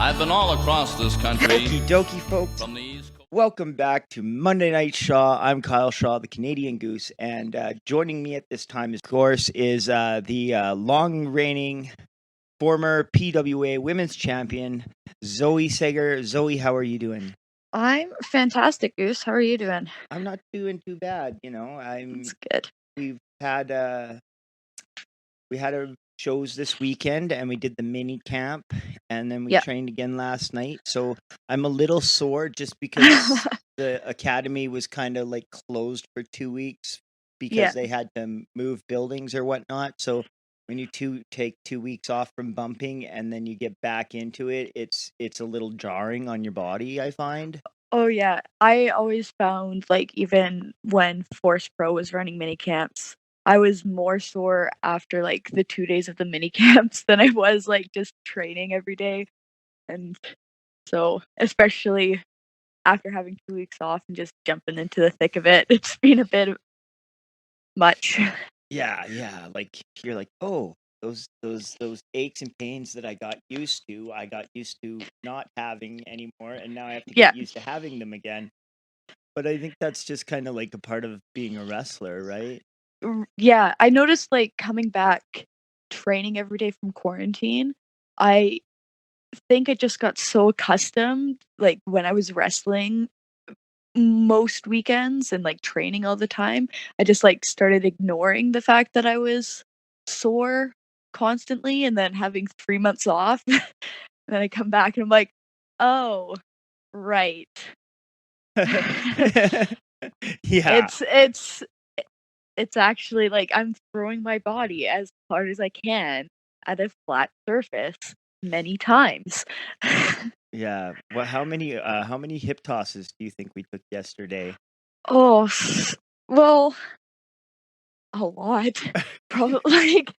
I've been all across this country. Okie dokie, folks. From the East Coast. Welcome back to Monday Night Shaw. I'm Kyle Shaw, the Canadian Goose, and joining me at this time, of course, is the long-reigning former PWA Women's Champion, Zoe Sager. Zoe, how are you doing? I'm fantastic, Goose. How are you doing? I'm not doing too bad. That's good. We had our shows this weekend, and we did the mini camp, and then we Yep. trained again last night. So I'm a little sore just because the academy was kind of like closed for 2 weeks because Yeah. they had to move buildings or whatnot. So when you take 2 weeks off from bumping and then you get back into it, it's a little jarring on your body, I find. Oh yeah. I always found like even when Force Pro was running mini camps, I was more sore after like the 2 days of the mini camps than I was like just training every day. And so especially after having 2 weeks off and just jumping into the thick of it, it's been a bit much. Yeah. Like you're like, oh, those aches and pains that I got used to not having anymore, and now I have to Yeah. get used to having them again. But I think that's just kind of like a part of being a wrestler, right? Yeah, I noticed like coming back training every day from quarantine, I think I just got so accustomed, like when I was wrestling most weekends and like training all the time, I just like started ignoring the fact that I was sore constantly and then having 3 months off. And then I come back and I'm like, "Oh, right." Yeah. It's actually like I'm throwing my body as hard as I can at a flat surface many times. Yeah. Well, how many hip tosses do you think we took yesterday? Oh, well, a lot. Probably like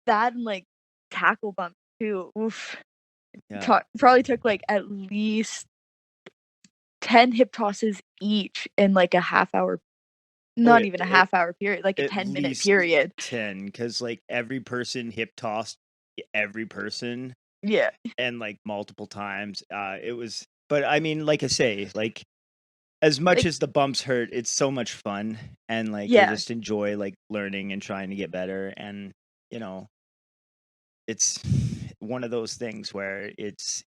that and like tackle bump too. Oof. Yeah. Probably took like at least 10 hip tosses each in like a half hour, not even a half hour period, like a At 10-minute least period. 10, because like every person hip tossed every person. Yeah. And like multiple times. But I mean, like I say, like as much Like, as the bumps hurt, it's so much fun, and like I yeah. just enjoy like learning and trying to get better, and you know, it's one of those things where it's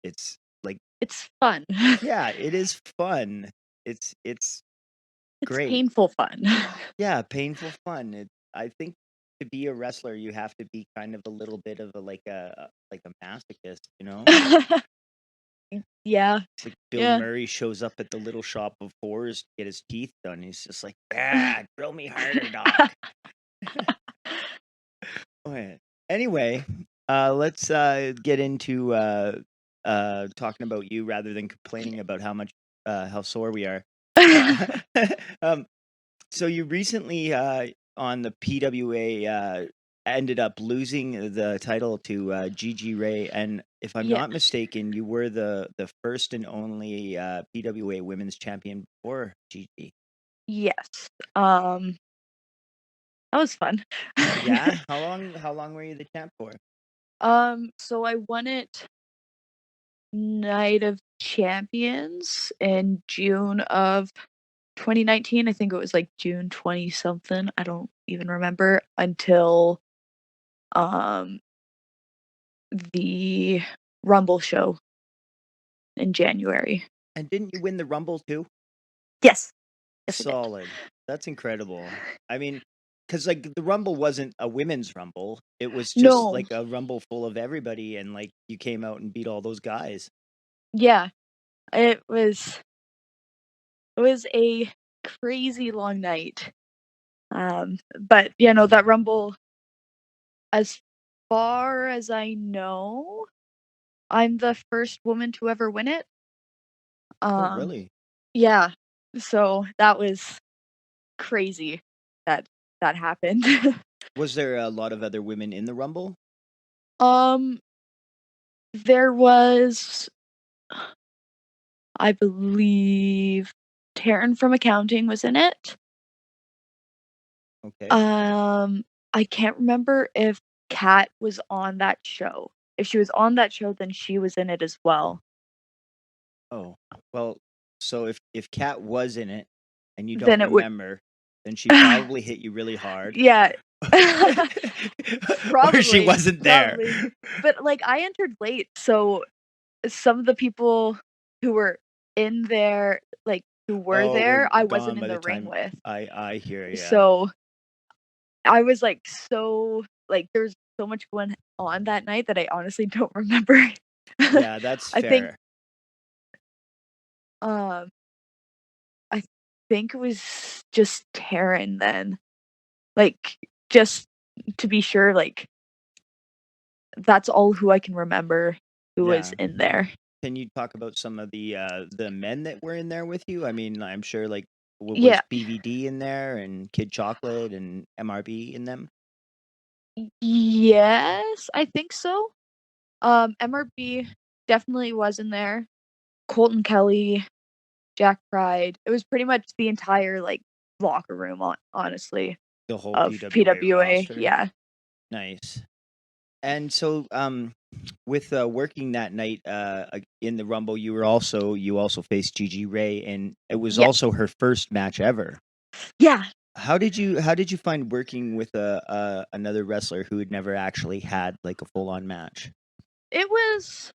like, It's fun. yeah, it is fun. It's It's great. painful fun. Yeah, painful fun. I think to be a wrestler, you have to be kind of a little bit of a like a masochist, you know? Yeah. It's like Bill Yeah. Murray shows up at the little shop of horrors to get his teeth done. He's just like, drill me harder, doc. Okay. Anyway, let's get into talking about you rather than complaining about how sore we are. Um, so you recently on the PWA ended up losing the title to Gigi Rey, and if I'm Yeah. not mistaken, you were the first and only PWA Women's Champion before Gigi. Yes. That was fun. Yeah. How long were you the champ for? So I won it Night of Champions in June of 2019. I think it was like June 20 something. I don't even remember until um the Rumble show in January. And didn't you win the Rumble too? Yes. Yes, I did. Solid. That's incredible. I mean, because like the Rumble wasn't a women's Rumble. It was just No. like a Rumble full of everybody, and like you came out and beat all those guys. Yeah. It was a crazy long night. But that Rumble, as far as I know, I'm the first woman to ever win it. Oh, really? Yeah. So that was crazy that happened. Was there a lot of other women in the Rumble? There was, I believe, Taryn from accounting was in it. Okay. I can't remember if Kat was on that show. if she was on that show, then she was in it as well. Oh, well, so if Kat was in it and you don't Then it would remember, then she probably hit you really hard. Yeah. Or she Probably, wasn't there. probably. But, like, I entered late, so some of the people who were in there, like, who were Oh, we're there, I wasn't gone in by the the ring time with. I hear ya. So, I was, like, there's so much going on that night that I honestly don't remember. Yeah, that's I think, fair. um, I think it was just Taryn then. Like, just to be sure, like, that's all who I can remember who was Yeah. in there. Can you talk about some of the men that were in there with you? I mean, I'm sure like was Yeah. BVD in there and Kid Chocolate and MRB in them? Yes, I think so. MRB definitely was in there. Colton Kelly, Jack Pride. It was pretty much the entire, like, locker room, honestly, The whole of PWA PWA, roster? yeah. Nice. And so, with working that night in the Rumble, you also faced Gigi Rey, and it was Yeah, also her first match ever. yeah. How did you find working with a another wrestler who had never actually had like a full on match? It was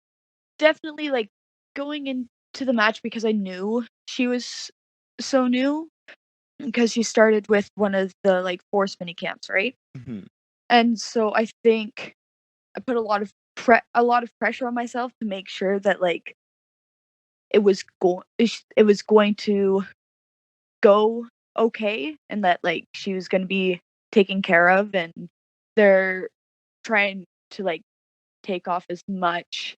definitely, like, going into the match because I knew she was so new, because she started with one of the, like, force mini camps, right? Mhm. And so I think I put a lot of pressure on myself to make sure that, like, it was going to go okay, and that, like, she was gonna be taken care of, and they're trying to, like, take off as much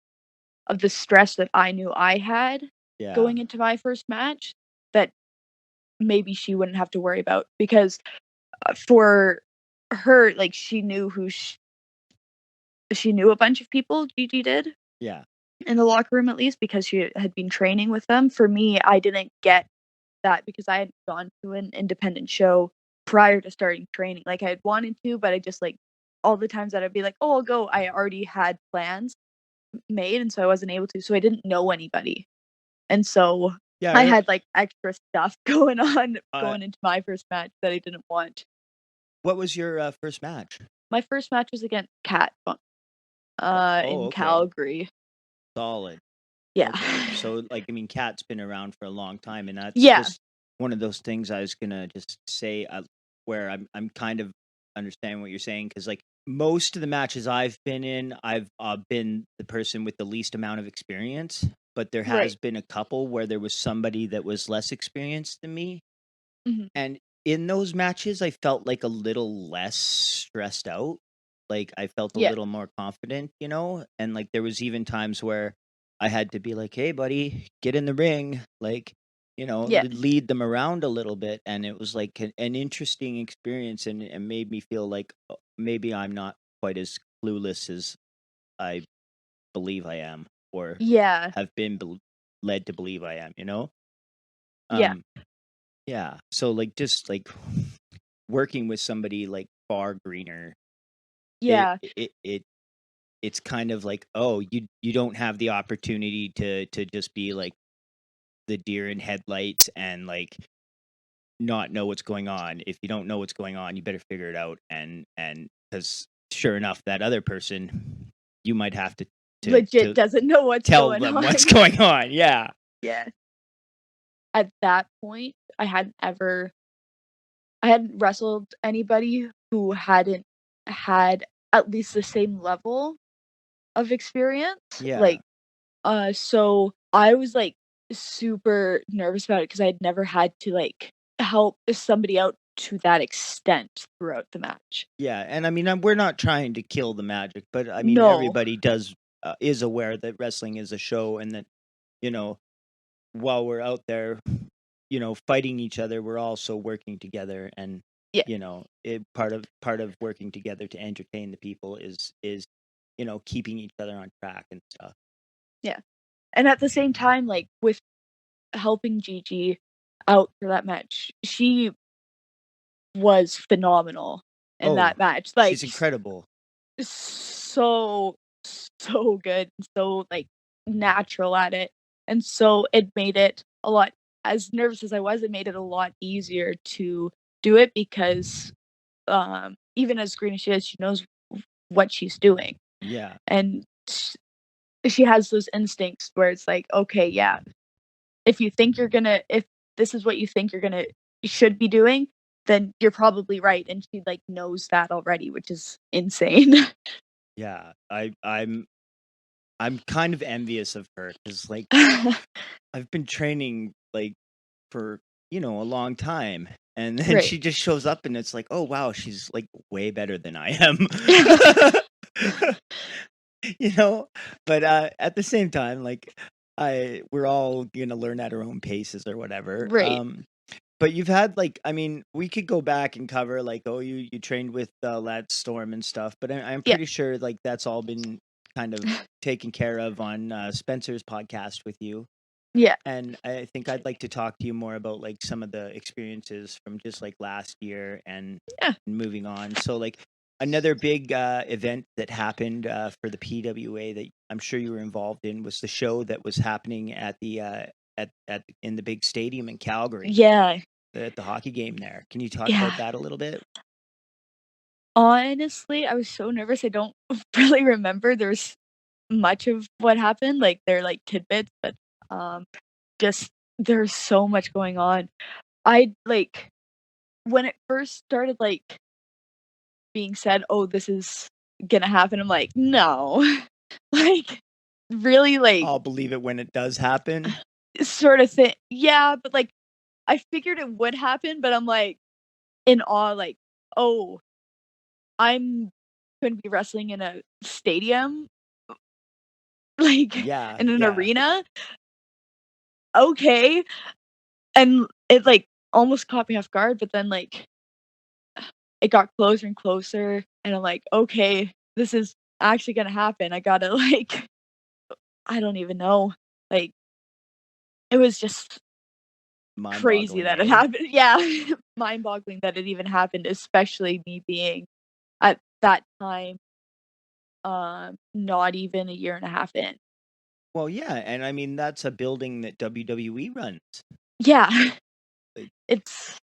of the stress that I knew I had Yeah, going into my first match that maybe she wouldn't have to worry about, because, for her, like, she knew a bunch of people, Gigi did, yeah, in the locker room, at least, because she had been training with them. For me, I didn't get that because I had gone to an independent show prior to starting training. Like, I had wanted to, but I just, like, all the times that I'd be like, "Oh, I'll go," I already had plans made, and so I wasn't able to, so I didn't know anybody. And so yeah. I had, like, extra stuff going on Uh, going into my first match that I didn't want. what was your first match? My first match was against Kat, Oh, in okay, Calgary. solid. Yeah. Okay, so like I mean, Cat's been around for a long time, and that's Yeah. just one of those things I was gonna just say where I'm kind of understanding what you're saying because like most of the matches I've been in, I've been the person with the least amount of experience, but there has Right. been a couple where there was somebody that was less experienced than me, Mhm. and in those matches, I felt like a little less stressed out. Like I felt a Yeah. little more confident, you know? And like there was even times where I had to be like, "Hey buddy, get in the ring." Like, you know, Yeah. lead them around a little bit and it was like an interesting experience and made me feel like maybe I'm not quite as clueless as I believe I am or Yeah. have been led to believe I am, you know? Yeah. Um yeah. So like just like working with somebody like far greener, it Yeah. it it it's kind of like, oh, you don't have the opportunity to just be like the deer in headlights and like not know what's going on. If you don't know what's going on, you better figure it out. And because sure enough, that other person, you might have Legit to doesn't know what's tell going them on. what's going on. Yeah, Yeah. At that point, I hadn't wrestled anybody who hadn't had at least the same level of experience. yeah, Like, so I was, like, super nervous about it because I had never had to, like, help somebody out to that extent throughout the match. yeah. And I mean, we're not trying to kill the magic, but I mean, No. everybody does is aware that wrestling is a show and that you know while we're out there, you know, fighting each other, we're also working together and Yeah, you know, part of working together to entertain the people is you know, keeping each other on track and stuff. yeah. And at the same time, like, with helping Gigi out for that match, she was phenomenal in Oh, that match. Like, she's incredible. so so good, so, like, natural at it, and so it made it a lot as nervous as I was, it made it a lot easier to do it because, even as green as she is, she knows what she's doing, Yeah. and she has those instincts where it's like, "Okay, yeah, if this is what you think you should be doing, then you're probably right," and she, like, knows that already, which is insane. Yeah. I'm kind of envious of her because, like, I've been training, like, for, a long time, and then Right. she just shows up and it's like, "Oh, wow, she's, like, way better than I am." You know? But, at the same time, like, we're all gonna learn at our own paces or whatever, Right. but you've had, like, I mean, we could go back and cover, like, oh, you trained with, Lance Storm and stuff, but I'm Yeah. pretty sure, like, that's all been kind of taken care of on, Spencer's podcast with you. Yeah. And I think I'd like to talk to you more about, like, some of the experiences from just, like, last year and Yeah. moving on. So, like, another big, event that happened, for the PWA that I'm sure you were involved in was the show that was happening at the, at in the big stadium in Calgary, Yeah. at the hockey game there. Can you talk about Yeah. that a little bit? Honestly, I was so nervous, I don't really remember there's much of what happened, like, they're, like, tidbits, but, um, just there's so much going on. I like, when it first started, like, being said, "Oh, this is gonna happen," I'm like, "No." Like, really, like, I'll believe it when it does happen. sort of thing yeah, but, like, I figured it would happen, but I'm, like, in awe, like, "Oh, I'm gonna be wrestling in a stadium?" Like, Yeah, in an yeah. arena? Okay, and it, like, almost caught me off guard, but then, like, it got closer and closer, and I'm like, "Okay, this is actually gonna happen, I gotta, like" I don't even know, like, it was just crazy Mind-boggling, that it eh? happened yeah, mind-boggling that it even happened, especially me being, at that time, not even a year and a half in. Well, yeah, and I mean, that's a building that WWE runs. Yeah, Like, it's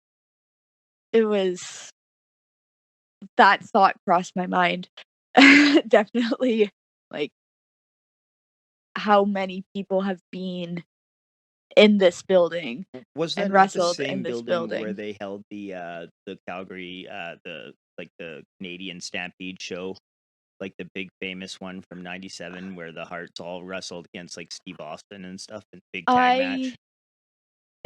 it was that thought crossed my mind. Definitely, like, how many people have been in this building was and that not the wrestled in same this building where building. they held the Calgary, the Canadian Stampede show? Like, the big famous one from '97 where the Hearts all wrestled against, like, Steve Austin and stuff in big tag match? I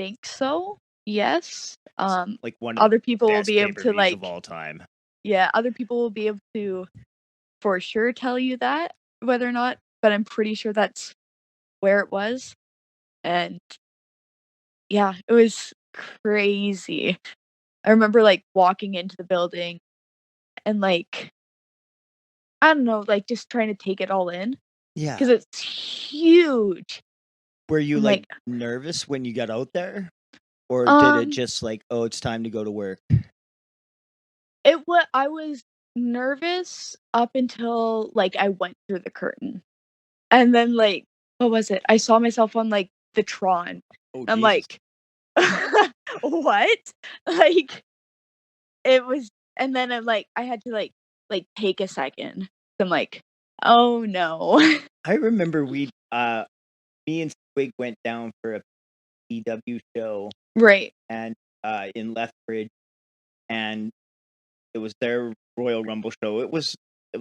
think so, yes. It's, like, one of the Other people will best be able to, pay-per-views of like all time. yeah, other people will be able to for sure tell you that, whether or not, but I'm pretty sure that's where it was, and yeah, it was crazy. I remember, like, walking into the building and, like, I don't know, like, just trying to take it all in Yeah. because it's huge. Were you, I'm like, like, nervous when you got out there? Or did it um, just like, "Oh, it's time to go to work"? I was nervous up until, like, I went through the curtain, and then, like, what was it? I saw myself on, like, the Tron. Oh, I'm Jesus. like, "What?" Like, it was and then I'm like I had to, take a second. I'm like, "Oh, no." I remember me and Swig went down for a PW show Right, and, in Lethbridge, and it was their Royal Rumble show. It was,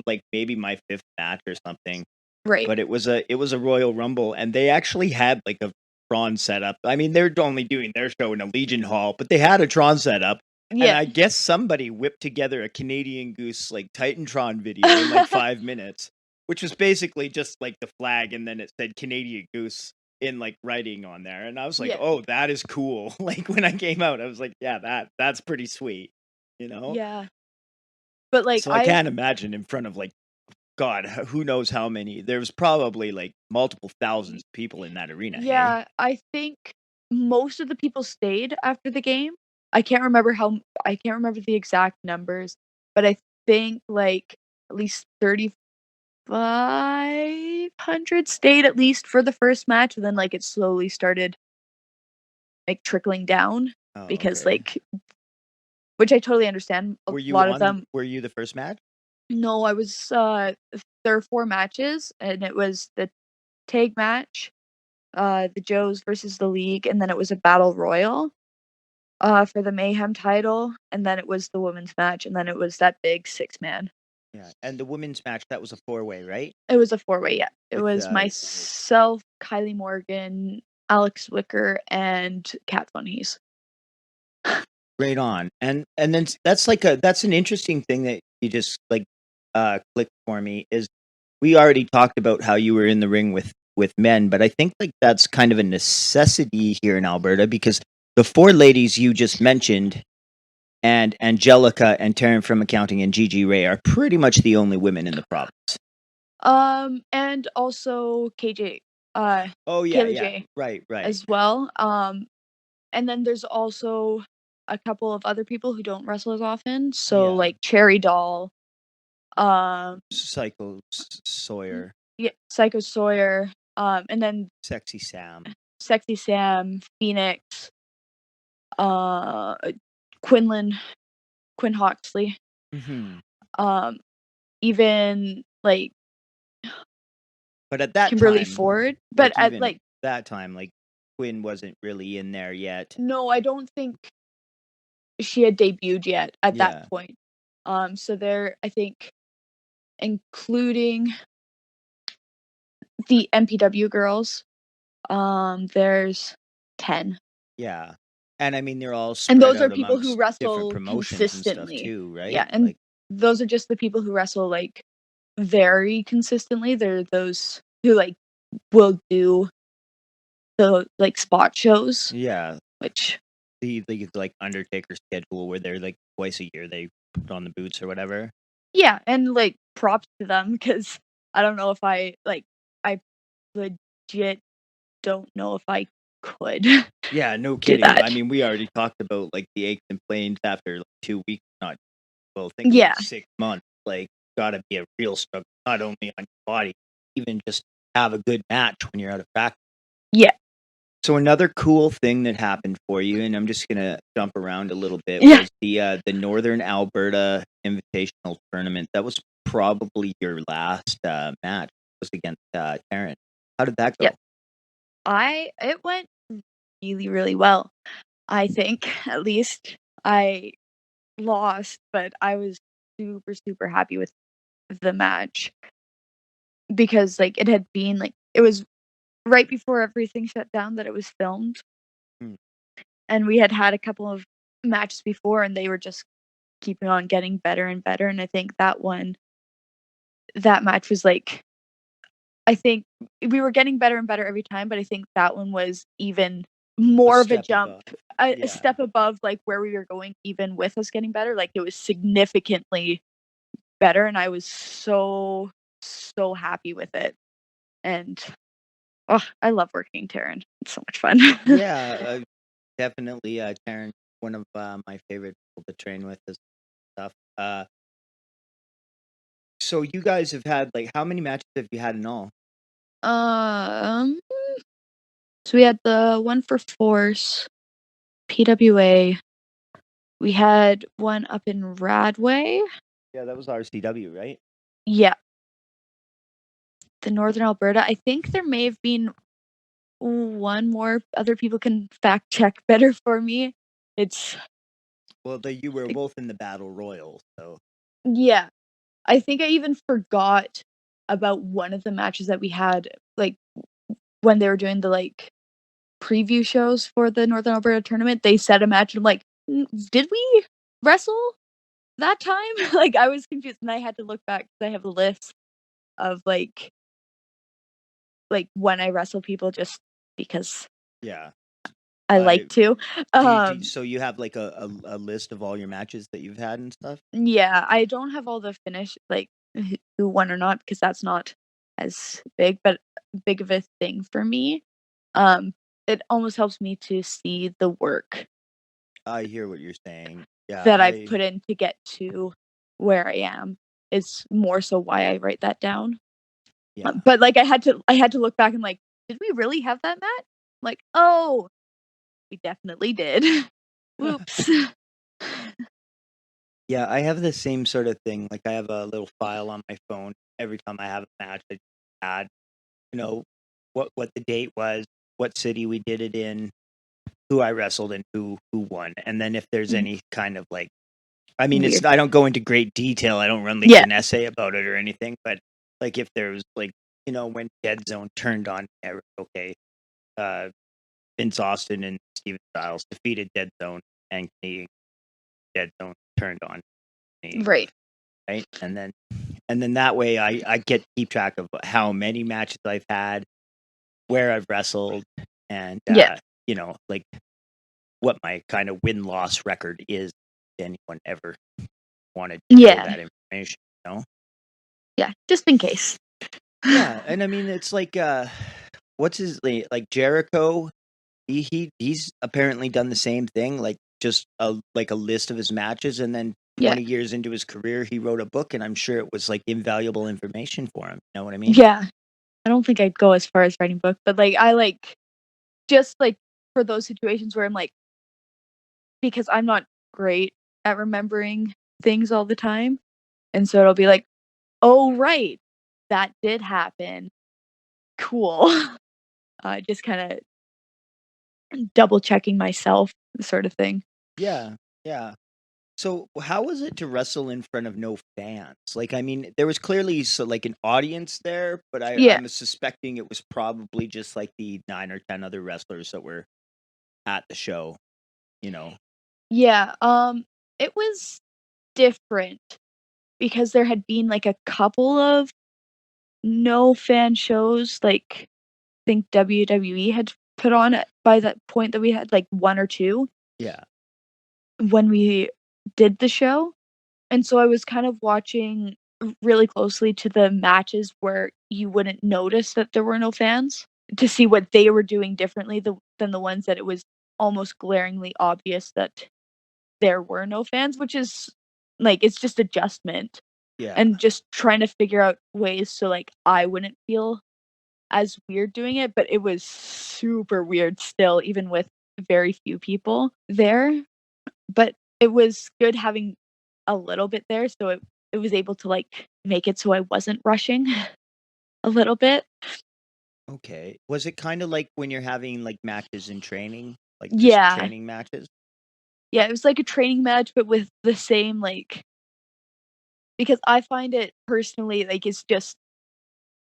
like, maybe my 5th match or something, right. but it was a Royal Rumble, and they actually had, like, a Tron setup. I mean, they're only doing their show in a Legion Hall, but they had a Tron setup, and Yeah. I guess somebody whipped together a Canadian Goose, like, Titantron video in, like, 5 minutes, which was basically just, like, the flag, and then it said Canadian Goose in, like, writing on there, and I was like, Yeah, "Oh, that is cool." Like, when I came out, I was like, "Yeah, that's pretty sweet," you know? yeah. But, like, So I can't imagine in front of, like, God, who knows how many. There's probably, like, multiple thousands y of people in that arena, hey? yeah, I think most of the people stayed after the game. I can't remember the exact numbers, but I think, like, at least 30 500 stayed at least for the first match, and then, like, it slowly started, like, trickling down Oh, because, okay. like which I totally understand, a lot of them. Were you the first match? No, I was, there are 4 matches, and it was the tag match, the Joes versus the League, and then it was a battle royal, for the Mayhem title, and then it was the women's match, and then it was that big 6-man. Yeah, and the women's match, that was a four-way, right? It was a 4-way, yeah. It With, was myself, Kylie Morgan, Alex Wicker, and Kat Von Hees. right on. And then that's like that's an interesting thing that you just like clicked for me is we already talked about how you were in the ring with men, but I think like that's kind of a necessity here in Alberta because the four ladies you just mentioned and Angelica and Taryn from accounting and Gigi Rey are pretty much the only women in the province. And also KJ, Oh yeah, Kayla yeah. J Right. as well. And then there's also a couple of other people who don't wrestle as often. So Yeah. like Cherry Doll, um, Sawyer, yeah, Psycho Sawyer, and then Sexy Sam. Sexy Sam, Phoenix, uh, Quinlan, Quinn Hawksley, Hmm. um, even like But at that Kimberly time, Ford. But like at even like that time, like Quinn wasn't really in there yet. no, I don't think she had debuted yet at that Yeah. point. So there, I think, including the MPW girls, there's 10. Yeah. And I mean they're all And spread those are out people who amongst different wrestle promotions and stuff consistently. too, Yeah, right? and Like those are just the people who wrestle like very consistently. They're those who like will do the like spot shows, yeah, which the like Undertaker schedule where they're like twice a year they put on the boots or whatever. yeah, and like props to them because I don't know if I legit don't know if I could Yeah, no do kidding. I that. mean, we already talked about like the aches and pains after like 2 weeks, not well, think about Yeah, 6 months. Like, gotta be a real struggle, not only on your body, even just have a good match when you're out of practice. yeah, So another cool thing that happened for you, and I'm just gonna jump around a little bit, yeah, was the Northern Alberta Invitational Tournament. That was probably your last match. Was against Taryn. How did that yeah. go? It went really, really well. I think at least I lost, but I was super, super happy with the match because like it had been like it was right before everything shut down that it was filmed, Hmm. and we had had a couple of matches before, and they were just keeping on getting better and better. And I think that match was like I think we were getting better and better every time, but I think that one was even A more of a step jump, above. a Yeah. step above like where we were going, even with us getting better. Like it was significantly better, and I was so so happy with it. And oh, I love working Taryn. It's so much fun. Yeah, definitely. Taryn, one of my favorite people to train with and stuff. So you guys have had like how many matches have you had in all? um, so we had the one for Force, PWA. We had one up in Radway. Yeah, that was RCW, right? Yeah, the Northern Alberta. I think there may have been one more. Other people can fact check better for me. It's Well, you were both in the Battle Royal, so yeah. I think I even forgot about one of the matches that we had, like when they were doing the like preview shows for the Northern Alberta tournament. They set a match, and I'm like, did we wrestle that time? Like I was confused, and I had to look back because I have a list of like when I wrestle people just because yeah. I like I to. so you have like a list of all your matches that you've had and stuff? Yeah, I don't have all the finish like who won or not because that's not as big, but big of a thing for me. Um, it almost helps me to see the work I hear what you're saying. Yeah, that I've put in to get to where I am. It's more so why I write that down. Yeah. But, like, I had to look back and, like, "Did we really have that match?" Like, "Oh, we definitely did. Whoops." Yeah, I have the same sort of thing. Like I have a little file on my phone. Every time I have a match, I add, you know, what the date was, what city we did it in, who I wrestled, and who won. And then if there's Mhm. any kind of like, I mean, it's Weird. I don't go into great detail. I don't run like Yeah, an essay about it or anything. But like if there's like, when Dead Zone turned on, okay, uh, Vince Austin and Steven Styles defeated Dead Zone, and Canadian Dead Zone turned on Canadian, right. right? And then that way I get keep track of how many matches I've had, where I've wrestled, and Yeah, like what my kind of win loss record is. If anyone ever wanted to know yeah, that information, you know? yeah, just in case. Yeah, and I mean it's like what's his like Jericho? He's apparently done the same thing, like just a list of his matches, and then Yeah, 20 years into his career, he wrote a book, and I'm sure it was like invaluable information for him. You know what I mean? yeah. I don't think I'd go as far as writing book, but, like, I, like just, like, for those situations where I'm, like because I'm not great at remembering things all the time, and so it'll be like, "Oh, right, that did happen. Cool." Just kinda double checking myself sort of thing. Yeah, yeah. So, how was it to wrestle in front of no fans? Like, I mean, there was clearly like an audience there, but Yeah. I'm suspecting it was probably just like the 9 or 10 other wrestlers that were at the show. You know? Yeah, it was different because there had been, like, a couple of no fan shows, like, I think WWE had put on it by that point that we had, like, 1 or 2 Yeah, when we did the show, and so I was kind of watching really closely to the matches where you wouldn't notice that there were no fans to see what they were doing differently than the ones that it was almost glaringly obvious that there were no fans, which is like, it's just adjustment yeah. and just trying to figure out ways so, like, I wouldn't feel as weird doing it, but it was super weird still, even with very few people there. But it was good having a little bit there, so it was able to, like, make it so I wasn't rushing a little bit. Okay. Was it kind of like when you're having like matches in training, like just Yeah. training matches? Yeah, it was like a training match, but with the same, like because I find it personally, like, it's just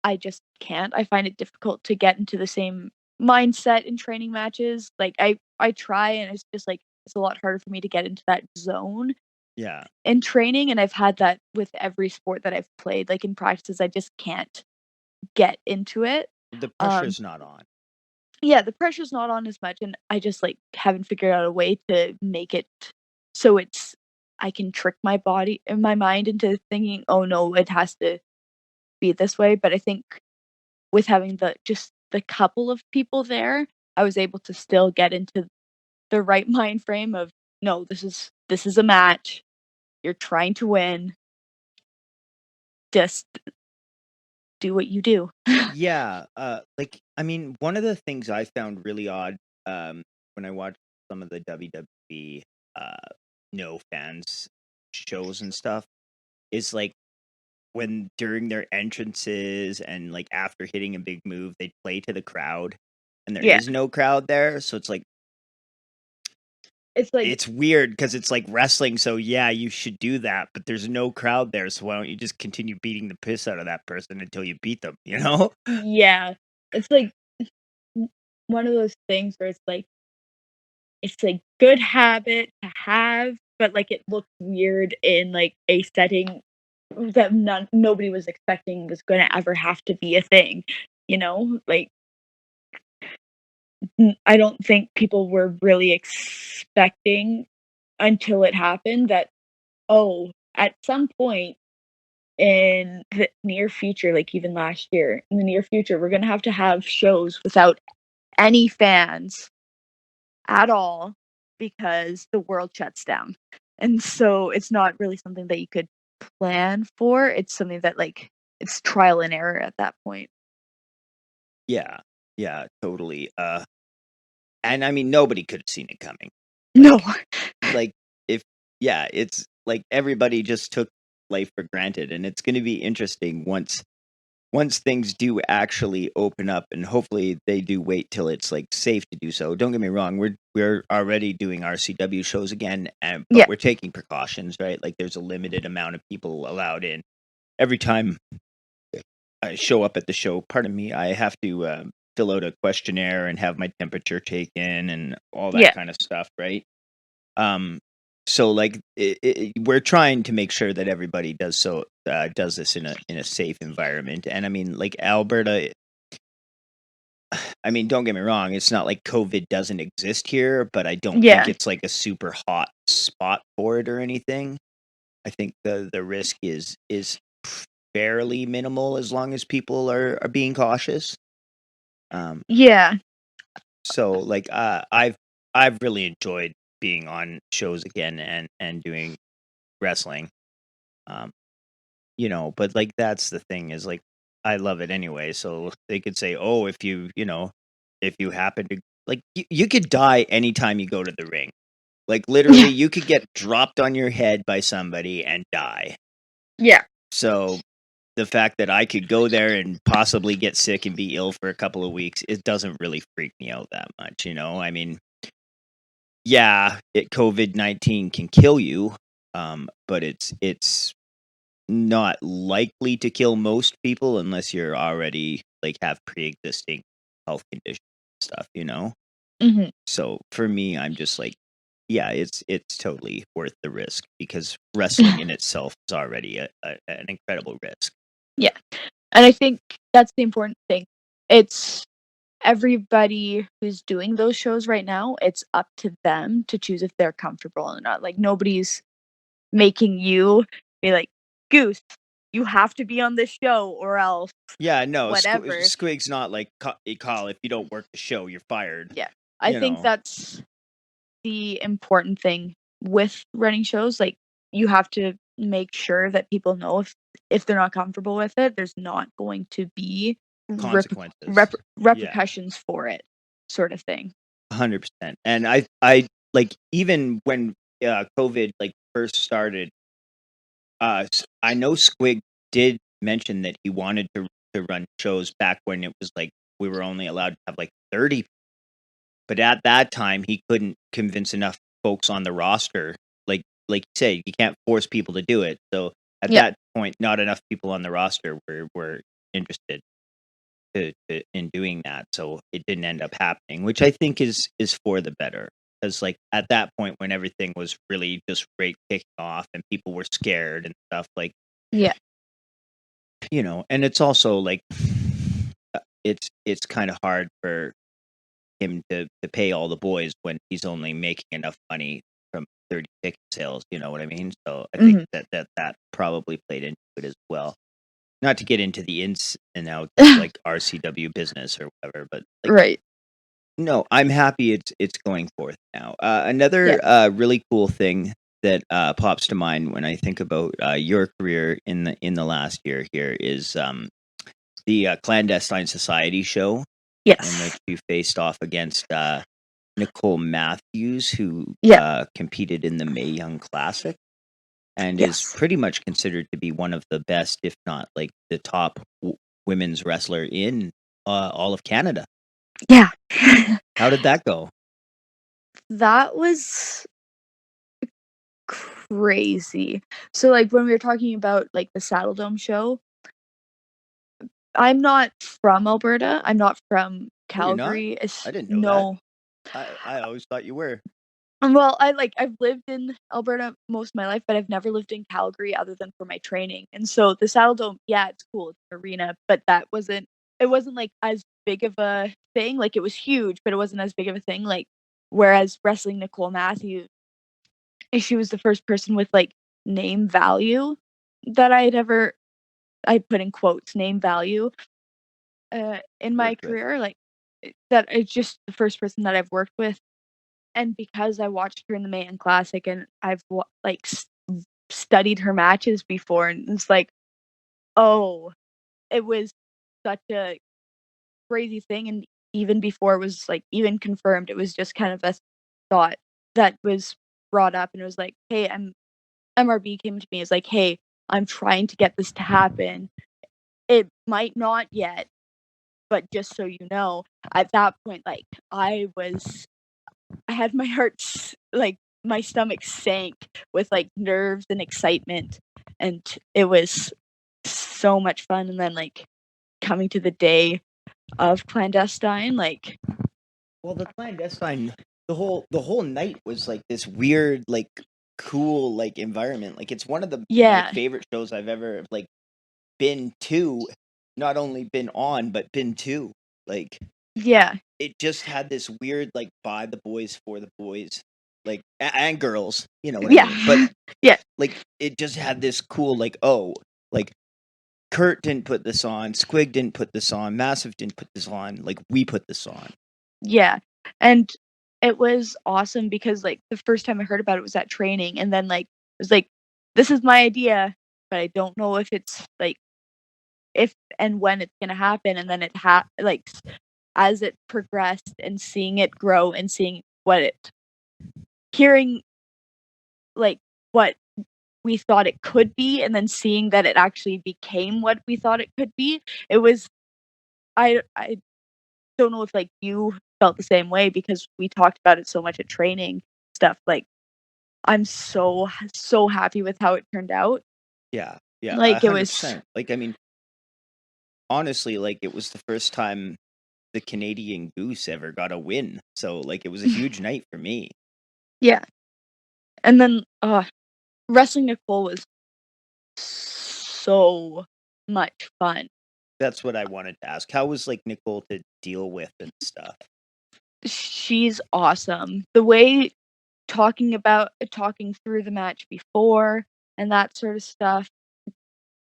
I just can't. I find it difficult to get into the same mindset in training matches. Like, I try, and it's just, like, it's a lot harder for me to get into that zone Yeah. in training, and I've had that with every sport that I've played. Like, in practice, I just can't get into it. The Um, pressure's not on. yeah, the pressure's not on as much, and I just, like, haven't figured out a way to make it so it's I can trick my body and my mind into thinking, "Oh, no, it has to be this way," but I think with having the couple of people there, I was able to still get into the right mind frame of, "No, this is a match. You're trying to win. Just do what you do." Yeah, like, I mean, one of the things I found really odd, when I watched some of the WWE, uh, no fans shows and stuff, is like when during their entrances and like after hitting a big move, they play to the crowd, and there Yeah. is no crowd there, so It's like it's weird because it's like wrestling, so yeah, you should do that, but there's no crowd there, so why don't you just continue beating the piss out of that person until you beat them, you know? yeah. It's like w one of those things where it's like good habit to have, but, like, it looks weird in, like, a setting that nobody was expecting was gonna ever have to be a thing, you know? Like, I don't think people were really expecting until it happened that, oh, at some point in the near future, like even last year, in the near future, we're gonna have to have shows without any fans at all because the world shuts down. And so it's not really something that you could plan for. It's something that like it's trial and error at that point. Yeah. Yeah, totally. And I mean, nobody could have seen it coming. No. Like if yeah, it's like everybody just took life for granted, and it's going to be interesting once things do actually open up, and hopefully they do wait till it's like safe to do so. Don't get me wrong, we're already doing RCW shows again, but Yeah. we're taking precautions, right? Like there's a limited amount of people allowed in. Every time I show up at the show, pardon me, I have to fill out a questionnaire and have my temperature taken and all that Yeah. kind of stuff, right? Um, so like we're trying to make sure that everybody does this in a safe environment. And I mean, like Alberta, I mean, don't get me wrong, it's not like COVID doesn't exist here, but I don't think Yeah. it's like a super hot spot for it or anything. I think the risk is fairly minimal as long as people are being cautious. Um, Yeah. so like I've really enjoyed being on shows again and doing wrestling. Um, but like that's the thing is like I love it anyway. So they could say, "Oh, if you happen to like you could die anytime you go to the ring. Like literally Yeah. you could get dropped on your head by somebody and die." Yeah. So the fact that I could go there and possibly get sick and be ill for a couple of weeks, it doesn't really freak me out that much, you know? I mean, yeah, COVID-19 can kill you, but it's not likely to kill most people unless you're already like have pre-existing health conditions and stuff, you know? Mhm. So for me, I'm just like, yeah, it's totally worth the risk because wrestling in itself is already an incredible risk. Yeah. And I think that's the important thing. It's everybody who's doing those shows right now, it's up to them to choose if they're comfortable or not. Like nobody's making you be like, "Goose, you have to be on this show or else Yeah, no, whatever." Squig's not like a call if you don't work the show, you're fired. Yeah. I You think know, that's the important thing with running shows. Like you have to make sure that people know if they're not comfortable with it, there's not going to be consequences. Yeah, repercussions for it, sort of thing. 100%. And I like even when COVID like first started, I know Squig did mention that he wanted to run shows back when it was like we were only allowed to have like 30. But at that time, he couldn't convince enough folks on the roster. Like you say, you can't force people to do it. So at Yeah. that point, not enough people on the roster were interested in doing that. So it didn't end up happening, which I think is for the better. Because like at that point, when everything was really just right kicking off and people were scared and stuff, like Yeah. and it's also like it's kind of hard for him to pay all the boys when he's only making enough money from 30 ticket sales, you know what I mean? So I think Mhm. that probably played into it as well. Not to get into the ins and outs of like RCW business or whatever, but like Right. no, I'm happy it's going forth now. Yeah. Another really cool thing that pops to mind when I think about your career in the last year here is the clandestine society show in which Yes. you faced off against Nicole Matthews, who Yeah. competed in the Mae Young Classic and is Yes. pretty much considered to be one of the best, if not like the top women's wrestler in all of Canada. Yeah. How did that go? That was crazy. So, like, when we were talking about, like, the Saddle Dome show, I'm not from Alberta, I'm not from Oh, you're not? Calgary, it's I didn't know that. no. I always thought you were. Well, I've lived in Alberta most of my life, but I've never lived in Calgary other than for my training, and so the Saddle Dome, yeah, it's cool, it's an arena, but it wasn't, like, as big of a thing, like, it was huge, but it wasn't as big of a thing, like, whereas wrestling Nicole Matthews, she was the first person with, like, name value that I put in quotes, "name value," in my Worked with. career, like, that it's just the first person that I've worked with. And because I watched her in the Mayan Classic and I've studied her matches before, and it's like, "Oh." it was such a crazy thing, and even before it was, like, even confirmed, it was just kind of a thought that was brought up, and it was like, "Hey, MRB came to me, is like, "Hey, I'm trying to get this to happen. It might not yet, but just so you know," at that point, like, I had my heart like, my stomach sank with, like, nerves and excitement, and it was so much fun, and then, like, coming to the day of clandestine, like Well, the clandestine, the whole night was like this weird, like cool, like environment. Like it's one of my yeah, favorite shows I've ever like been to, not only been on, but been to. Like yeah, it just had this weird, like by the boys for the boys, like and girls, you know what I mean? But yeah, yeah, like it just had this cool, like, oh, like Kurt didn't put this on, Squig didn't put this on, Massive didn't put this on, like we put this on. yeah, and it was awesome because, like, the first time I heard about it was at training, and then, like, it was like, "This is my idea, but I don't know if it's, like, if and when it's gonna happen," and then like, as it progressed and seeing it grow and seeing what it hearing, like, what we thought it could be, and then seeing that it actually became what we thought it could be, it was I don't know if, like, you felt the same way because we talked about it so much at training stuff, like, I'm so happy with how it turned out. Yeah, yeah, Like, it was 100%. Like, I mean, honestly, like, it was the first time the Canadian Goose ever got a win, so, like, it was a huge night for me. yeah, and then, wrestling Nicole was so much fun. That's what I wanted to ask. How was, like, Nicole to deal with and stuff? She's awesome. The way talking through the match before and that sort of stuff,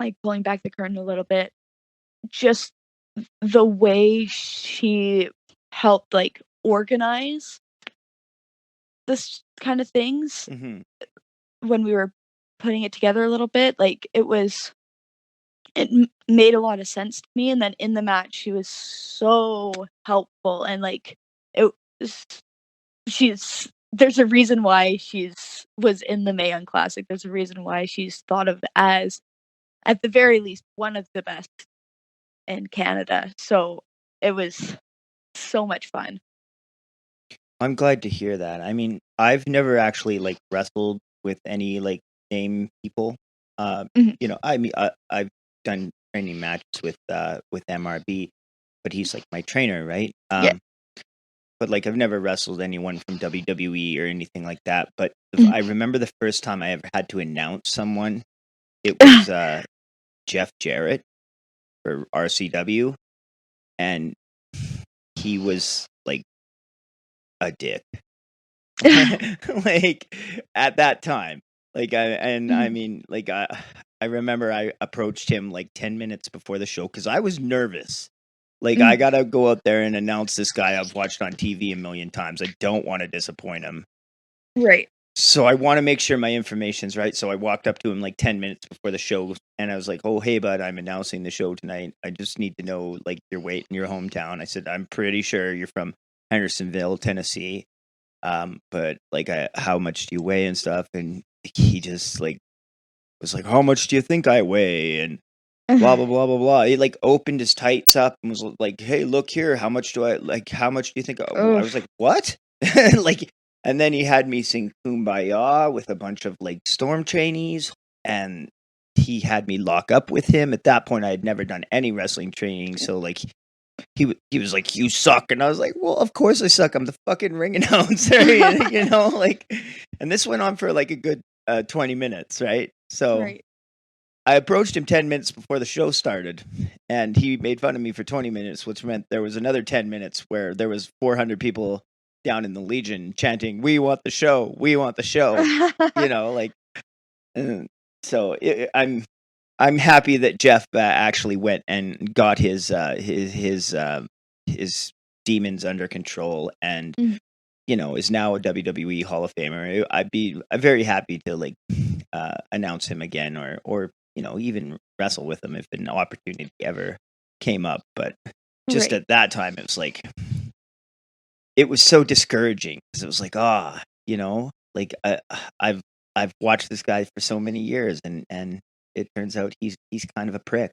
like, pulling back the curtain a little bit, just the way she helped, like, organize this kind of things Mhm. when we were putting it together a little bit, like, it made a lot of sense to me, and then in the match, she was so helpful and, like, it was there's a reason why she's was in the Mae Young Classic, there's a reason why she's thought of as, at the very least, one of the best in Canada, so it was so much fun. I'm glad to hear that. I mean, I've never actually, like, wrestled with any, like, name people. Mhm, I mean, I've done training matches with MRB, but he's, like, my trainer, right? yeah, But, like, I've never wrestled anyone from WWE or anything like that, but mhm. I remember the first time I ever had to announce someone, it was, Jeff Jarrett for RCW, and he was, like, a dick. Like, at that time. Like, I Mhm, mean, like, I remember I approached him, like, 10 minutes before the show because I was nervous. Like, I mhm, gotta go out there and announce this guy I've watched on TV a million times. I don't wanna disappoint him. right. So I wanna make sure my information's right, so I walked up to him, like, 10 minutes before the show, and I was like, "Oh, hey, bud, I'm announcing the show tonight. I just need to know, like, your weight in your hometown." I said, "I'm pretty sure you're from Hendersonville, Tennessee, but, like, how much do you weigh and stuff?" And he just, like, was like, "How much do you think I weigh?" And blah, blah, blah, blah, blah. He, like, opened his tights up and was like, "Hey, look here. How much do you think?" I was Oof. like, "What?" Like, and then he had me sing Kumbaya with a bunch of, like, storm trainees, and he had me lock up with him. At that point, I had never done any wrestling training, so, like, he was like, "You suck," and I was like, "Well, of course I suck. I'm the fucking ring announcer," like, and this went on for, like, a good, 20 minutes, right? So Right. I approached him 10 minutes before the show started, and he made fun of me for 20 minutes, which meant there was another 10 minutes where there was 400 people down in the Legion chanting, "We want the show. We want the show." Like, uh, so I'm happy that Jeff actually went and got his demons under control, and Mhm. is now a WWE Hall of Famer. I'm very happy to like announce him again, or even wrestle with him if an opportunity ever came up, but just Right. at that time, it was like it was so discouraging because it was like, you know, like I've I've watched this guy for so many years, and it turns out he's kind of a prick.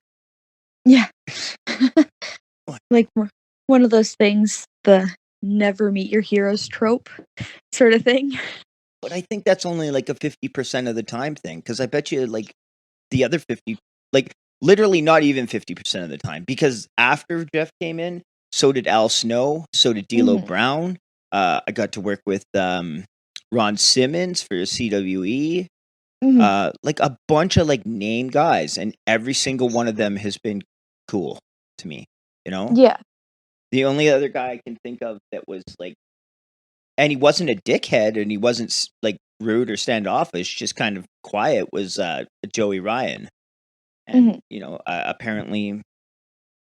Yeah. What? Like, one of those things, the never meet your heroes trope sort of thing. But I think that's only like a 50% of the time thing because I bet you like the other 50, like literally not even 50% of the time, because after Jeff came in, so did Al Snow, so did D'Lo Mhm, Brown. I got to work with Ron Simmons for CWE. mhm. Like a bunch of like name guys, and every single one of them has been cool to me. You know, Yeah. the only other guy I can think of that was like, and he wasn't a dickhead, and he wasn't like rude or standoffish, just kind of quiet, was Joey Ryan. And Mhm. apparently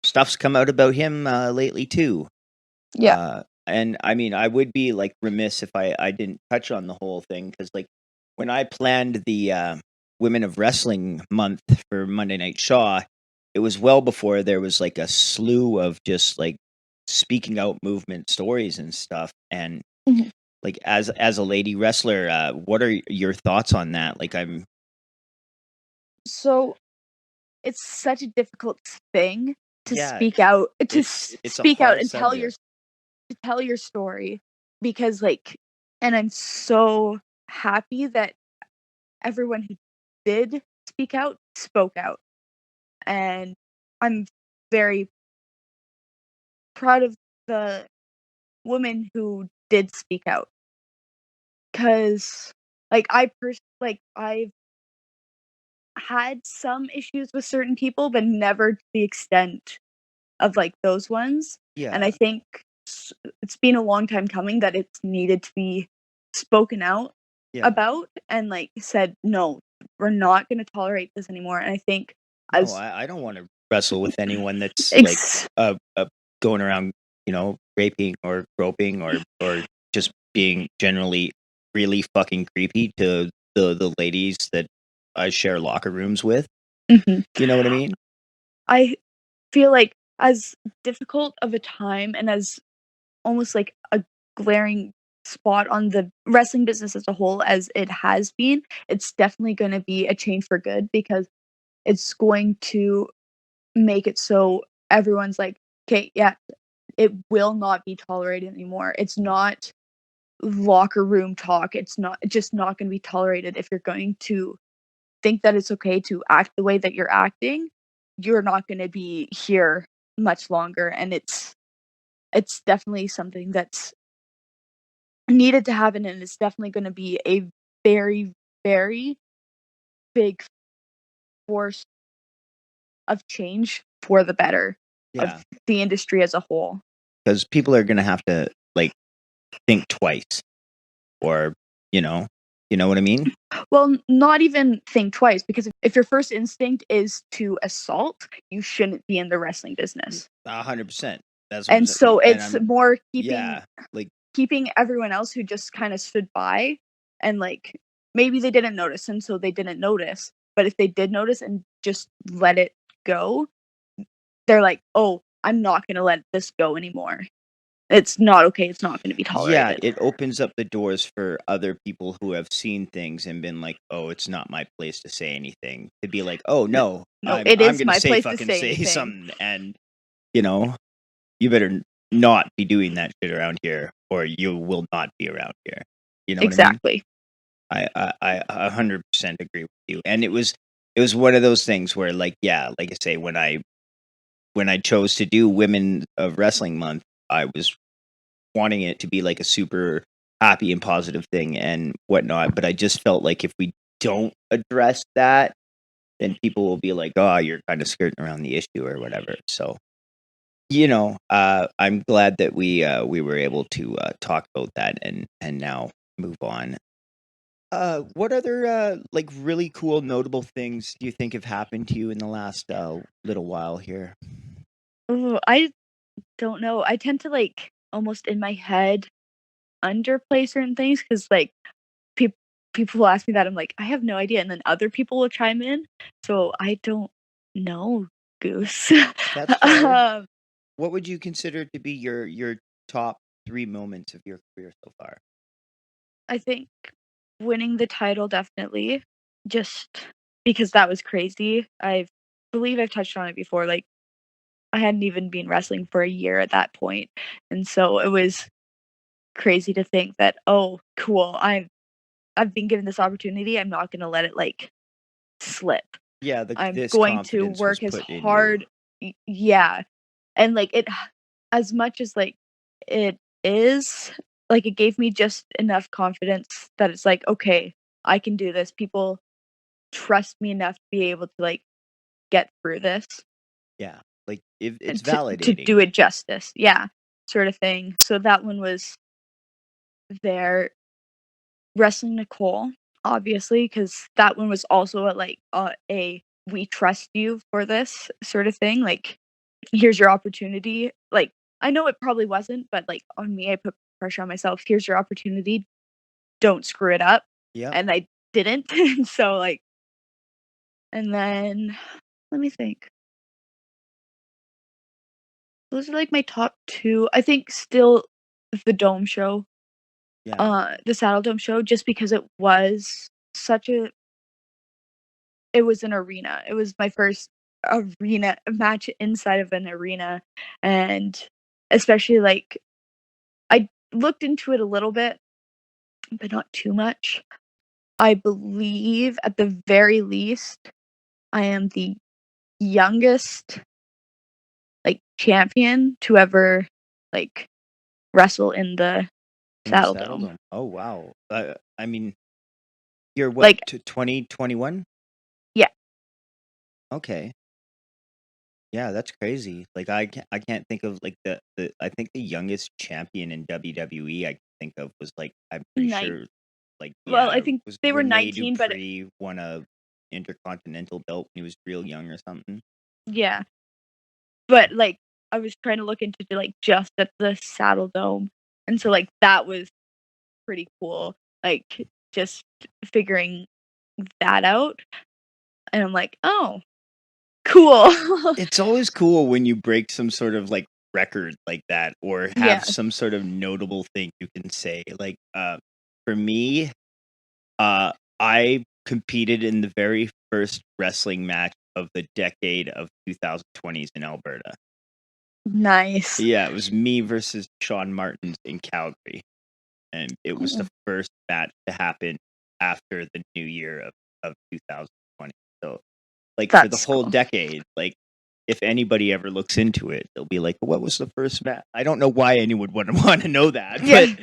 stuff's come out about him lately too. Yeah. And I mean, I would be like remiss if I didn't touch on the whole thing, because like when I planned the Women of Wrestling month for Monday Night Shaw, it was well before there was like a slew of just like speaking out movement stories and stuff. And Mhm. like as a lady wrestler, what are your thoughts on that? Like So, it's such a difficult thing to yeah, speak out it's a speak out hard and subject. tell your story because, like, and I'm so happy that everyone who did speak out spoke out, and I'm very proud of the woman who did speak out, because like, I've had some issues with certain people, but never to the extent of, like, those ones, and Yeah, I think it's been a long time coming that it's needed to be spoken out yeah. about and, like, said, "No, we're not gonna tolerate this anymore," and I think No, as I don't wanna wrestle with anyone that's, like, ex going around, raping or groping or just being generally really fucking creepy to the ladies that I share locker rooms with. Mhm. You know what I mean? I feel like as difficult of a time and as almost like a glaring spot on the wrestling business as a whole as it has been, it's definitely gonna be a change for good because it's going to make it so everyone's like, "Okay, yeah, it will not be tolerated anymore." It's not locker room talk. It's not just not gonna be tolerated if you're going to think that it's okay to act the way that you're acting, you're not gonna be here much longer, and it's definitely something that's needed to happen, and it's definitely gonna be a very, very big force of change for the better of Yeah, the industry as a whole. because people are gonna have to, like, think twice, or, you know you know what I mean? Well, not even think twice because if your first instinct is to assault, you shouldn't be in the wrestling business. 100%. That's what I'm And saying, so and it's I'm more yeah, like keeping everyone else who just kinda stood by and, like, maybe they didn't notice, and so they didn't notice, but if they did notice and just let it go, they're like, "Oh, I'm not gonna let this go anymore. It's not okay, it's not gonna be yeah, tolerated." it opens up the doors for other people who have seen things and been like, "Oh, it's not my place to say anything." To be like, "Oh, "No, no, no, I'm it I'm is gonna my say place to fucking say say anything." something, and, you know, you better not be doing that shit around here, or you will not be around here." You know what I mean? Exactly. I 100% agree with you, and it was one of those things where, like, yeah, like I say, when I chose to do Women of Wrestling Month, I was wanting it to be like a super happy and positive thing and whatnot. But I just felt like if we don't address that, then people will be like, "Oh, you're kind of skirting around the issue or whatever." So, I'm glad that we were able to talk about that and now move on. What other like really cool, notable things do you think have happened to you in the last little while here? Ooh, I don't know. I tend to, like, almost in my head underplay certain things because, like, peop people will ask me that, I'm like, "I have no idea," and then other people will chime in, so I don't know. goose. That's fair. um, What would you consider to be your top 3 moments of your career so far? I think winning the title definitely, just because that was crazy. I believe I've touched on it before. Like I hadn't even been wrestling for a year at that point, and so it was crazy to think that, oh, cool. I've been given this opportunity. I'm not gonna let it like slip. Yeah, I'm this going to confidence was work as put in you. hard. Yeah, and like it, as much as like it is, like it gave me just enough confidence that it's like, okay, I can do this. People trust me enough to be able to like get through this Yeah, like, it's and to validating. do it justice. Yeah, sort of thing. So that one was there. Wrestling Nicole, obviously, because that one was also a we trust you for this sort of thing. Like, here's your opportunity. Like, I know it probably wasn't, but like on me, I put pressure on myself. Here's your opportunity. Don't screw it up. Yep. And I didn't. And so like, and then let me think. Those are like my top two. I think still the Dome show, Yeah, the Saddle Dome show, just because it was such a it was an arena. It was my first arena match inside of an arena, and especially, like, I looked into it a little bit, but not too much. I believe at the very least, I am the youngest, like, champion to ever, like, wrestle in the in the Saddle Saddle Dome. Dome. Oh, wow. I mean, you're what, Like, to 2021? yeah, Okay. Yeah, that's crazy. Like, I can't think of, like, the I think the youngest champion in WWE I can think of was, like, I'm pretty nine. sure, like, Well, yeah, I it think was they were Rene 19, but Dupree won a Intercontinental belt when he was real young or something. yeah. But, like, I was trying to look into, like, just at the Saddle Dome, and so, like, that was pretty cool, like, just figuring that out, and I'm like, "Oh, cool." It's always cool when you break some sort of, like, record like that or have Yeah, some sort of notable thing you can say. Like, for me, uh, I competed in the very first wrestling match of the decade of 2020s in Alberta. nice. Yeah, it was me versus Shawn Martins in Calgary, and it was the Oh, first match to happen after the new year of 2020. So, like, for the that's whole cool. decade, like, if anybody ever looks into it, they'll be like, "What was the first match?" I don't know why anyone would wanna know that, Yeah, but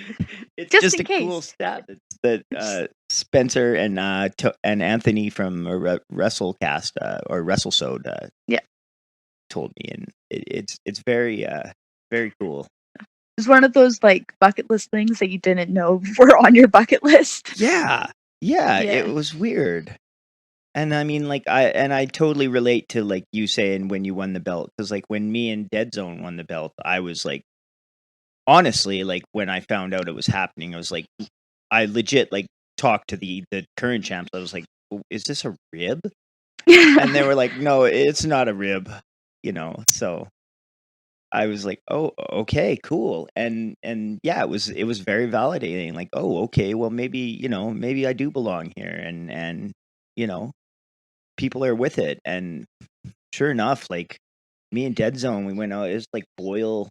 it's just just in a cool case. stat that Spencer and Anthony from WrestleCast, or WrestleSode, Yeah, told me, and it's very, very cool. it's one of those, like, bucket list things that you didn't know were on your bucket list. Yeah. Yeah, it Yeah. was weird. And I mean, like, I totally relate to, like, you saying when you won the belt, because like, when me and Dead Zone won the belt, I was like honestly, like, when I found out it was happening, I was like I legit, like, talked to the current champs, I was like, "W Is this a rib?" And they were like, "No, it's not a rib," so I was like, "Oh, okay, cool." And yeah, it was very validating, like, "Oh, okay, well, maybe I do belong here," and, you know, people are with it, and sure enough, like, me and Dead Zone, we went out, it was like Boyle,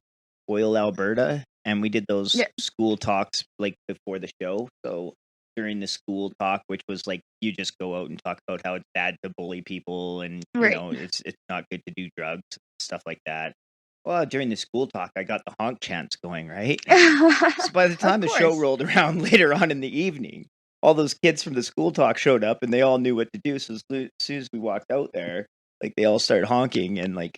Alberta, and we did those Yeah, school talks, like, before the show, so during the school talk, which was like, you just go out and talk about how it's bad to bully people and, right. it's not good to do drugs, stuff like that. Well, during the school talk, I got the honk chants going, right? So by the Of time the show course. rolled around later on in the evening, all those kids from the school talk showed up and they all knew what to do. So as soon as we walked out there, like they all started honking and like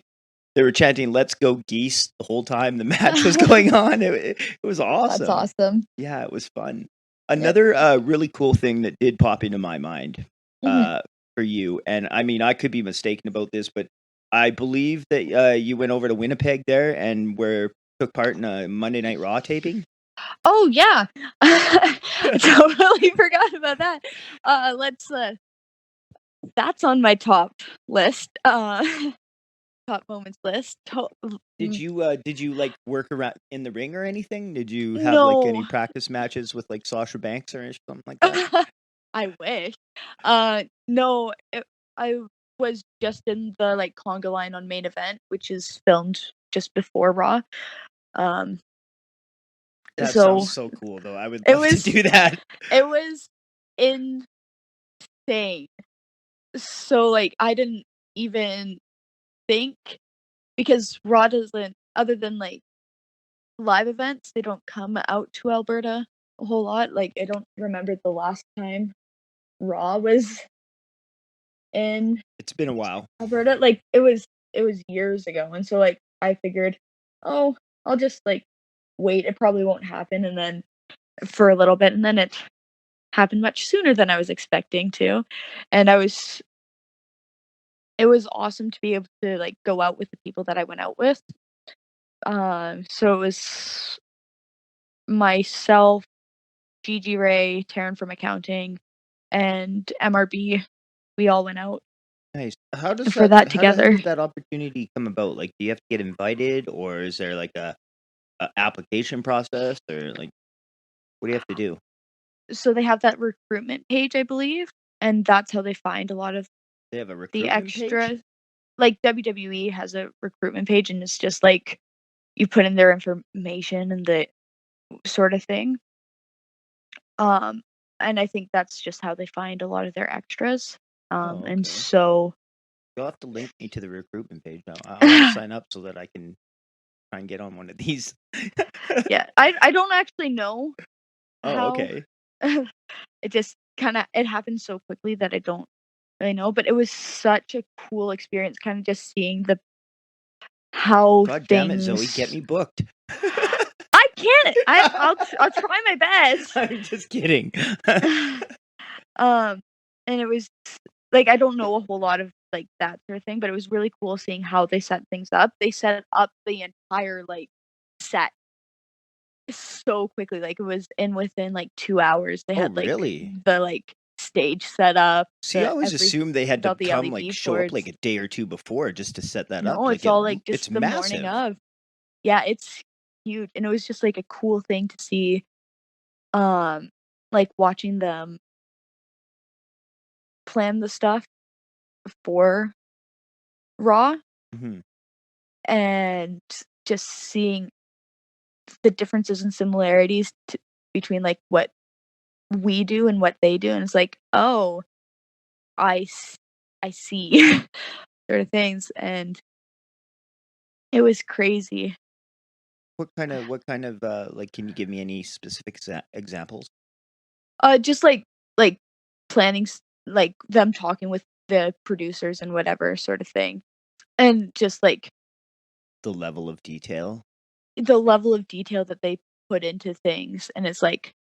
they were chanting "Let's go geese" the whole time the match was going on. It was That's awesome. awesome. Yeah, it was fun. Yep. Another really cool thing that did pop into my mind Mhm. for you, and I mean I could be mistaken about this, but I believe that you went over to Winnipeg there and were took part in a Monday Night Raw taping. Oh, yeah. Totally forgot about that. Let's, that's on my top list. top moments list. Did you like work around in the ring or anything? Did you have like any No. practice matches with like Sasha Banks or something like that? I wish. No, I was just in the like conga line on main event, which is filmed just before Raw. Um, That sounds so so cool though. I would it love to was do that. it was insane. So like I didn't even think because Raw doesn't other than like live events, they don't come out to Alberta a whole lot. Like I don't remember the last time Raw was in It's been a while. Alberta. Like it was years ago, and so like I figured, oh, I'll just like wait. It probably won't happen, and then for a little bit, and then it happened much sooner than I was expecting to, and it was awesome to be able to like go out with the people that I went out with. So it was myself, Gigi Rey, Taryn from accounting, and MRB. We all went out Nice. for that How together. does that opportunity come about? Like, do you have to get invited, or is there like a application process, or like what do you have to do? So they have that recruitment page, I believe, and that's how they find a lot of They have a the recruitment page? extras. Like WWE has a recruitment page, and it's just like you put in their information and the sort of thing. Um, and I think that's just how they find a lot of their extras. Oh, And okay. so You'll have to link me to the recruitment page now. I want to sign up so that I can try and get on one of these. yeah, I don't actually know Oh, how. okay. It just kind of it happened so quickly that I don't really know, but it was such a cool experience, kind of just seeing the how God damn it, Zoe, get things. me booked. I can't. I'll try my best. I'm just kidding. Um, and it was like I don't know a whole lot of like that sort of thing, but it was really cool seeing how they set things up. They set up the entire like set so quickly. Like it was in within like 2 hours. They Oh, had like really? the like stage set up, See, I the always every assumed they had with to all the come like LED show up like boards. a day or two before just to set that up. No, Like it's all like it's just the morning massive. of. Yeah, it's huge, and it was just like a cool thing to see. Um, like watching them plan the stuff for Raw Mhm. and just seeing the differences and similarities between like what we do and what they do, and it's like, oh, I see sort of things, and it was crazy. What kind of like can you give me any specific examples? Just like planning, like them talking with the producers and whatever sort of thing, and just like The level of detail? the level of detail that they put into things, and it's like,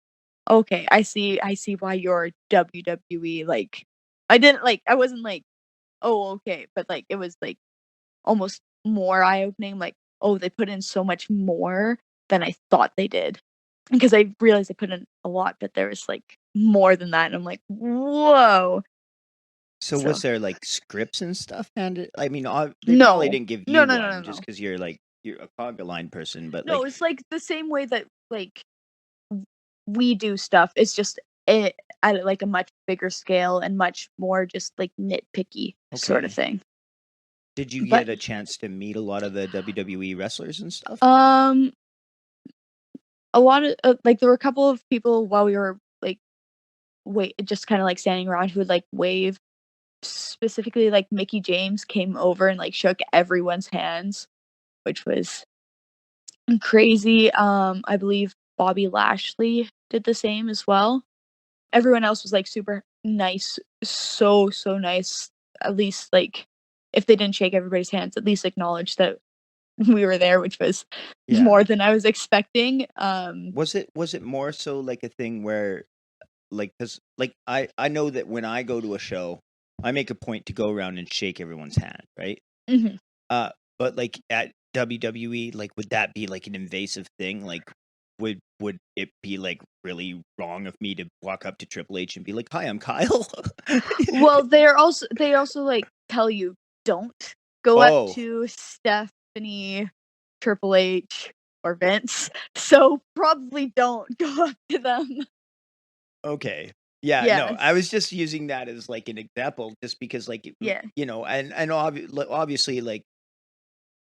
okay, I see why you're WWE. Like, I wasn't like, oh, okay, but like it was like almost more eye opening. Like, oh, they put in so much more than I thought they did, because I realized they put in a lot, but there was like more than that, and I'm like, whoa. So So was there like scripts and stuff handed? I mean, they probably no, didn't give no, you no, no, no, one just no, because you're a conga line person, but no. like It's like the same way that like we do stuff. It's just it at like a much bigger scale and much more just like nitpicky sort of okay. thing. Did you But get a chance to meet a lot of the WWE wrestlers and stuff? um, a lot of like there were a couple of people while we were like wait just kind of like standing around who would like wave. Specifically, like Mickey James came over and like shook everyone's hands, which was crazy. I believe Bobby Lashley did the same as well. Everyone else was like super nice, so nice. At least like if they didn't shake everybody's hands, at least acknowledge that we were there, which was Yeah. more than I was expecting. Was it more so like a thing where like cuz like I know that when I go to a show, I make a point to go around and shake everyone's hand, right? Mhm. Uh, but, like, at WWE, like, would that be, like, an invasive thing? Like, would it be, like, really wrong of me to walk up to Triple H and be like, "Hi, I'm Kyle?" Well, they also like tell you don't. go up Oh, to Stephanie, Triple H, or Vince. So probably don't go up to them. okay. Yeah, no, I Yes. was just using that as, like, an example just because, like, Yeah. and obviously, like,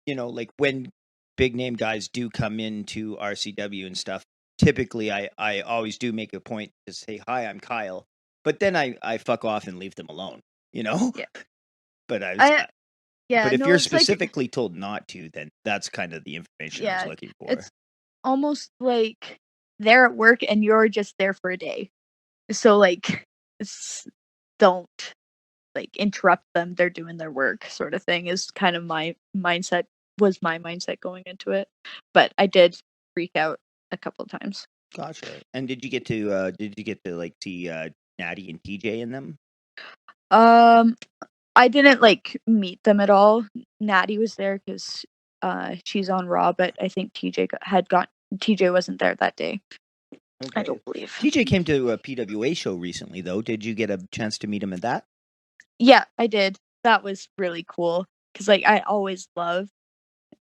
like, when big name guys do come into RCW and stuff, typically, I always do make a point to say, "Hi, I'm Kyle," but then I fuck off and leave them alone, you know? Yeah. But I was I yeah, but if no, you're it's like specifically told not to, then that's kind of the information I was yeah, looking for. it's almost like they're at work and you're just there for a day. So like it's don't like interrupt them. They're doing their work sort of thing is kind of my mindset going into it. But I did freak out a couple of times. Gotcha. And did you get to, like, see, Natty and TJ in them? Um I didn't like meet them at all. Natty was there because she's on Raw, but I think TJ wasn't there that day. I Okay. don't believe. TJ came to a PWA show recently, though. Did you get a chance to meet him at that? Yeah, I did. That was really cool because like I always loved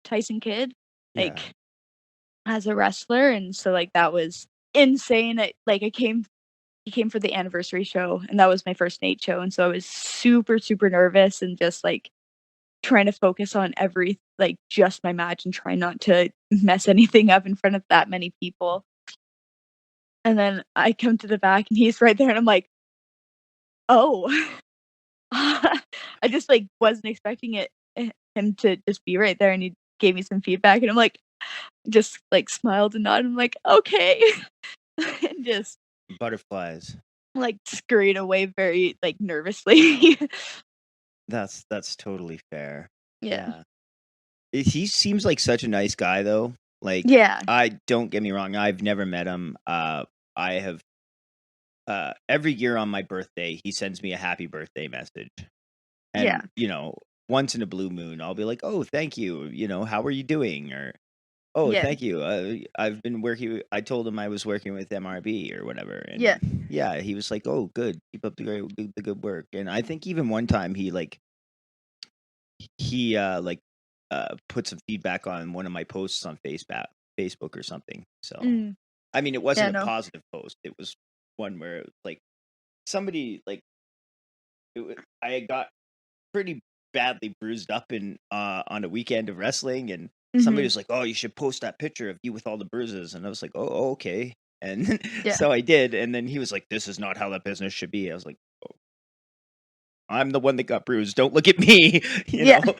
Tyson Kidd, Yeah. like as a wrestler, and so like that was insane. He came for the anniversary show, and that was my first Nate show, and so I was super nervous and just like trying to focus on just my match and try not to mess anything up in front of that many people. And then I come to the back and he's right there and I'm like, "Oh." I just like wasn't expecting him to just be right there and he gave me some feedback and I'm like just like smiled and nodded. I'm like, "Okay." And just Butterflies. like scurried away very like nervously. That's totally fair. Yeah. Yeah. He seems like such a nice guy, though. Like, Yeah. I don't get me wrong, I've never met him. I have every year on my birthday, he sends me a happy birthday message. Yeah. And, once in a blue moon, I'll be like, "Oh, thank you. How are you doing?" Or, "Oh, Yeah. thank you. I've been working." I told him I was working with MRB or whatever, Yeah. and yeah, he was like, "Oh, good. Keep up the good work." And I think even one time he put some feedback on one of my posts on Facebook or something. So, Mm. I mean, it Yeah, wasn't a no. positive post. It was one where it was like somebody like I had got pretty badly bruised up on a weekend of wrestling, and somebody Mhm. was like, "Oh, you should post that picture of you with all the bruises." And I was like, "Oh, okay." And Yeah. so I did, and then he was like, "This is not how that business should be." I was like, "Oh, I'm the one that got bruised. Don't look at me," you Yeah. know.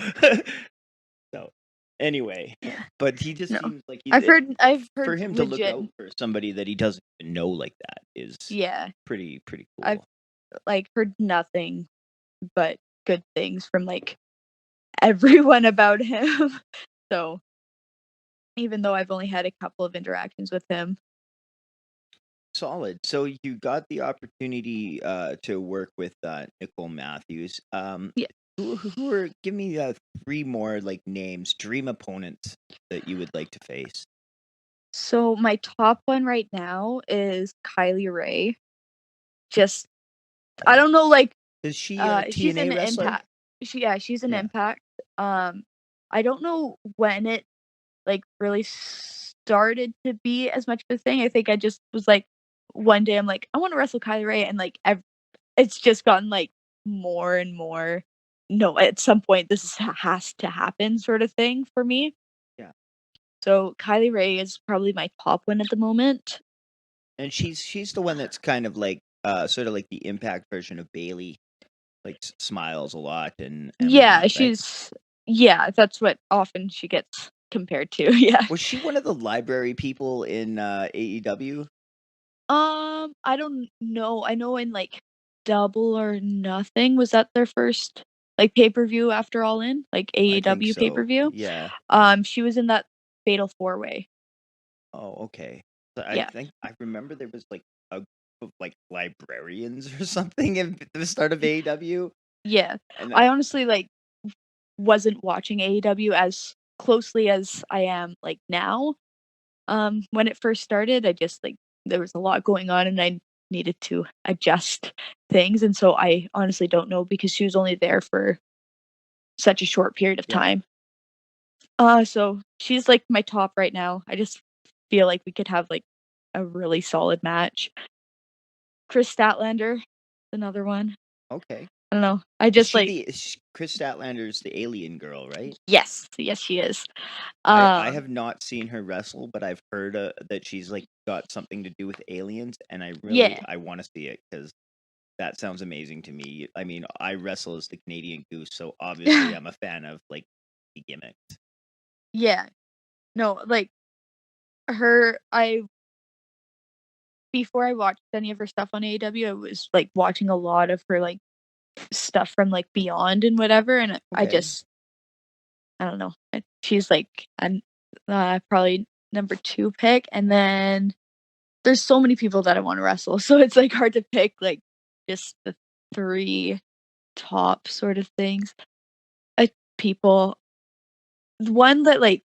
So, anyway, Yeah. but he just No. seems like I've heard for him to look legit. out for somebody that he doesn't even know like that is Yeah. pretty I've cool. like heard nothing but good things from like everyone about him. So, even though I've only had a couple of interactions with him. Solid. So you got the opportunity to work with Nicole Matthews. Yeah. Who are give me three more like names, dream opponents that you would like to face. So my top one right now is Kylie Ray. Just I don't know, like Is she a she's TNA an wrestler? impact. She's an Yeah. impact. Um I don't know when it like really started to be as much of a thing. I think I just was like one day I'm like, I want to wrestle Kylie Ray and like it's just gotten like more and more no, at some point has to happen sort of thing for me. Yeah. So Kylie Ray is probably my top one at the moment. And she's the one that's kind of like sort of like the impact version of Bailey, like smiles a lot and Yeah, whatnot, right? yeah, that's what often she gets compared to. Yeah. Was she one of the library people in AEW? I don't know. I know in like Double or Nothing, was that their first like pay-per-view after All In? Like I think AEW so. pay-per-view? Yeah. She was in that Fatal 4-Way. Oh, okay. So I Yeah. think I remember there was like a group of like librarians or something at the start of AEW, Yeah. and I honestly like wasn't watching AEW as closely as I am like now. When it first started, I just like there was a lot going on and I needed to adjust things and so I honestly don't know because she was only there for such a short period of Yeah. time. So she's like my top right now. I just feel like we could have like a really solid match. Chris Statlander, another one. Okay. I don't know. I Is just she like the Chris Statlander's the alien girl, right? yes, yes she is. I Um have not seen her wrestle, but I've heard that she's like got something to do with aliens, and yeah. I want to see it because that sounds amazing to me. I mean, I wrestle as the Canadian Goose, so obviously I'm a fan of like the gimmicks. Yeah. No, like her I before I watched any of her stuff on AEW, I was like watching a lot of her like stuff from like Beyond and whatever, and I Okay. just I don't know. She's like an probably number 2 pick, and then there's so many people that I want to wrestle, so it's like hard to pick like just the 3 top sort of things. People, one that like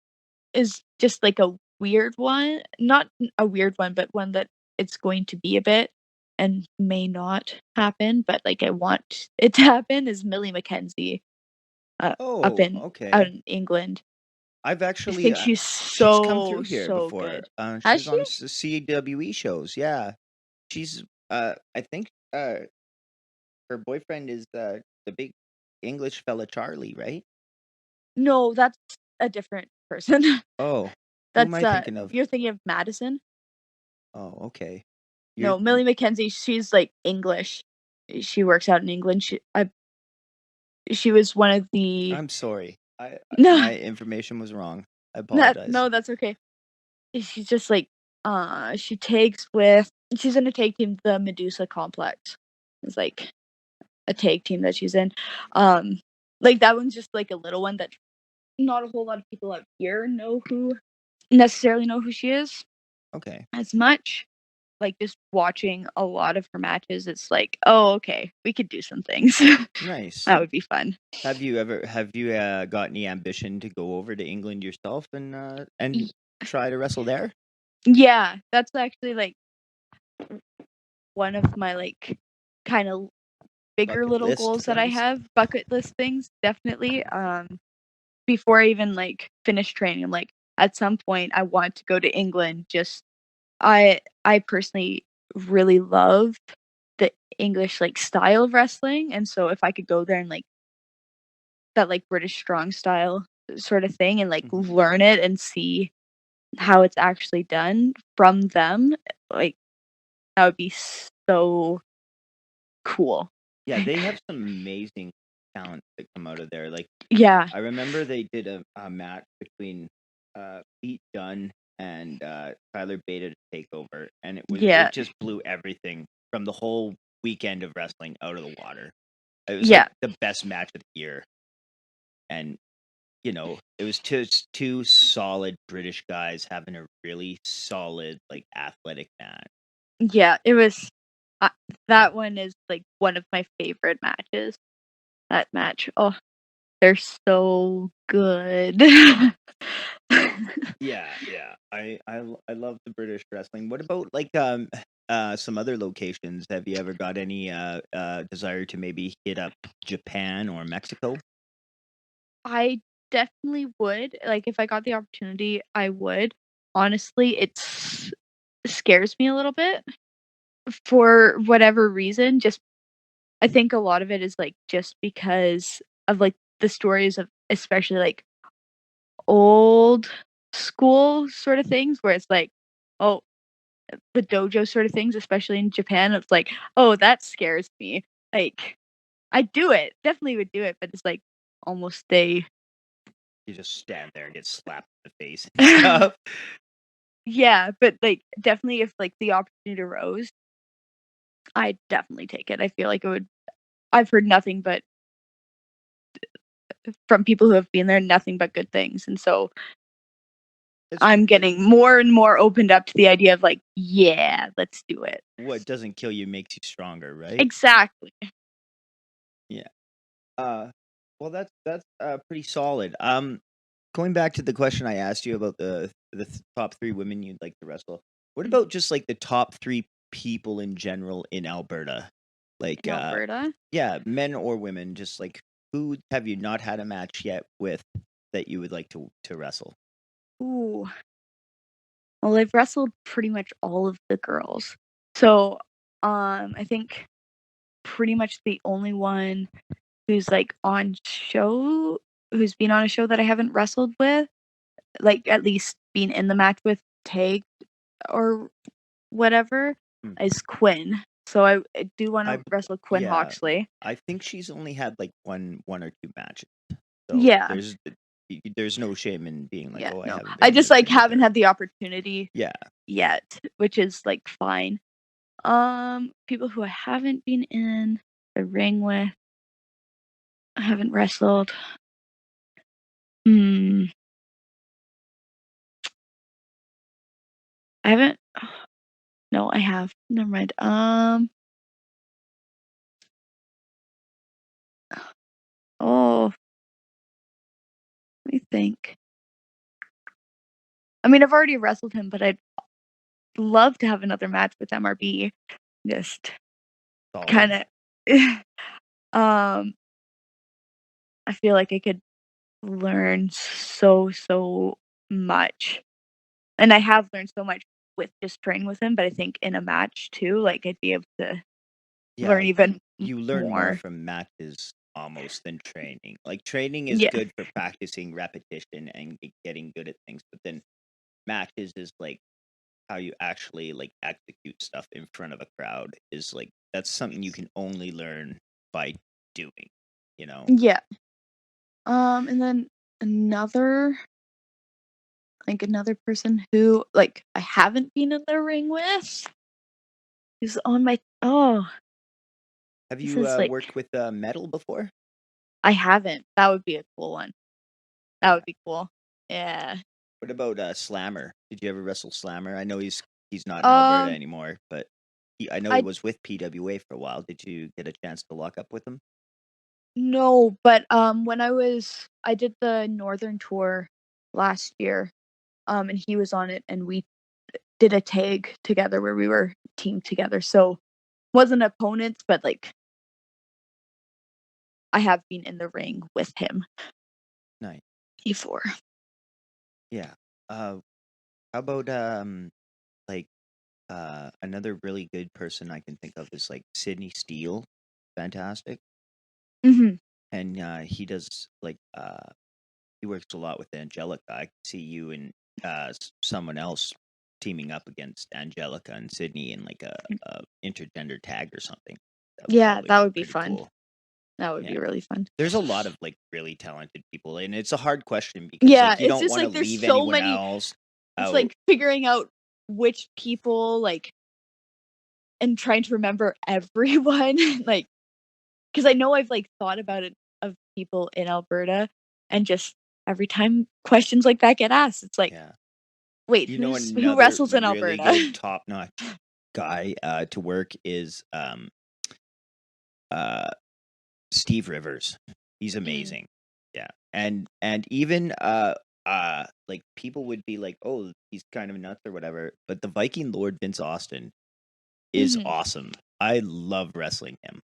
is just like a weird one, not a weird one, but one that it's going to be a bit and may not happen, but like I want it to happen is Millie McKenzie, up Oh, in out okay. in England. I've I actually think she's she's come so, through here so before. good. She Has was she? on CWE shows. Yeah, she's I think her boyfriend is the big English fella Charlie, right? No, that's a different person. Oh, who am That's, I thinking of? you're thinking of Madison? Oh, okay. You're No, Millie McKenzie, she's, like, English. She works out in England. She was one of the I'm sorry. no, My information was wrong. I that apologize. no, that's okay. She's just, like, she takes with she's in a tag team, the Medusa Complex. It's, like, a tag team that she's in. Um, like, that one's just, like, a little one that not a whole lot of people out here necessarily know who she is Okay. as much. Like, just watching a lot of her matches, it's like, "Oh, okay, we could do some things." Nice. That would be fun. Have you got any ambition to go over to England yourself and Y try to wrestle there? yeah, that's actually, like, one of my, like, kinda bigger Bucket little list goals that I things? have, bucket list things, definitely. Before I even, like, finish training, I'm like, at some point, I want to go to England. Just I personally really love the English, like, style of wrestling, and so if I could go there and, like, that, like, British strong style sort of thing and, like, Mhm. learn it and see how it's actually done from them, like, that would be so cool. Yeah, they have some amazing talent that come out of there. Like Yeah, I remember they did a match between Pete Dunne and Tyler Bata to Takeover, and yeah, it just blew everything from the whole weekend of wrestling out of the water. It was like yeah, the best match of the year, and it was just two solid British guys having a really solid like athletic match. yeah, it was uh, that one is, like, one of my favorite matches, that match. Oh, they're so good. Yeah, yeah. I love the British wrestling. What about like some other locations? Have you ever got any desire to maybe hit up Japan or Mexico? I definitely would, like, if I got the opportunity, I would. Honestly, scares me a little bit for whatever reason, just I think a lot of it is, like, just because of, like, the stories of especially, like, old school sort of things where it's like, oh, the dojo sort of things, especially in Japan, it's like, "Oh, that scares me." Like, I'd do it, definitely would do it, but it's, like, almost a You just stand there and get slapped in the face and stuff. yeah, but, like, definitely if, like, the opportunity arose, I'd definitely take it. I feel like it would I've heard nothing but from people who have been there, nothing but good things, and so It's I'm getting more and more opened up to the idea of, like, "Yeah, let's do it." what doesn't kill you makes you stronger, right? Exactly. Yeah. Uh, well, that's pretty solid. Going back to the question I asked you about the top three women you'd like to wrestle. What Mhm. about just like the top three people in general in Alberta? Like, In Alberta? yeah, men or women, just like who have you not had a match yet with that you would like to wrestle? Ooh. Well, I've wrestled pretty much all of the girls. So, I think pretty much the only one who's, like, on show who's been on a show that I haven't wrestled with, like, at least been in the match with, tagged or whatever, Hmm. is Quinn. So I do I wanna wrestle Quinn Yeah, Hawksley. I think she's only had like one or two matches, so Yeah, there's no shame in being like, yeah, oh, I no. haven't been I in just, the like, ring with haven't her. had the opportunity Yeah, yet, which is, like, fine. People who I haven't been in the ring with, I haven't wrestled. Hmm, I haven't no, I have. Never mind. Oh, let me think. I mean, I've already wrestled him, but I'd love to have another match with MRB. Just solid. kinda um, I feel like I could learn so much, and I have learned so much with just training with him, but I think in a match too, like, I'd be able to Yeah, learn even you learn more more. from matches almost than training. Like training is Yeah. good for practicing repetition and getting good at things, but then matches is like how you actually like execute stuff in front of a crowd is like that's something you can only learn by doing, you know? Yeah. And then another another person who, like, I haven't been in the ring with is on my Have this you is, like worked with metal before? I haven't. That would be a cool one. That Yeah. would be cool. Yeah. What about Slammer? Did you ever wrestle Slammer? I know he's not in Alberta Um, anymore, but I know he I was with PWA for a while. Did you get a chance to lock up with him? no, but, when I did the Northern tour last year, and he was on it, and we did a tag together where we were teamed together, so wasn't opponents, but, like, I have been in the ring with him Nice. before. Yeah. How about like another really good person I can think of is like Sydney Steele. Fantastic. Mhm. And he does like he works a lot with Angelica. I could see you and someone else teaming up against Angelica and Sydney in like a intergender tag or something. That would Yeah, probably that be would be pretty fun. cool. That would Yeah. be really fun. There's a lot of like really talented people, and it's a hard question because Yeah, like you it's don't just, want to like, there's leave so anyone many else it's, out. like, figuring out which people, like and trying to remember everyone, like, because I know I've, like, thought about it of people in Alberta, and just every time questions like that get asked, it's like, Yeah. "Wait, You know, who another wrestles in really good Alberta?" top-notch guy, to work is, uh, Steve Rivers. He's Mm, amazing. Yeah, and even, like, people would be like, "Oh, he's kind of nuts or whatever," but the Viking Lord Vince Austin is mhm. awesome. I love wrestling him.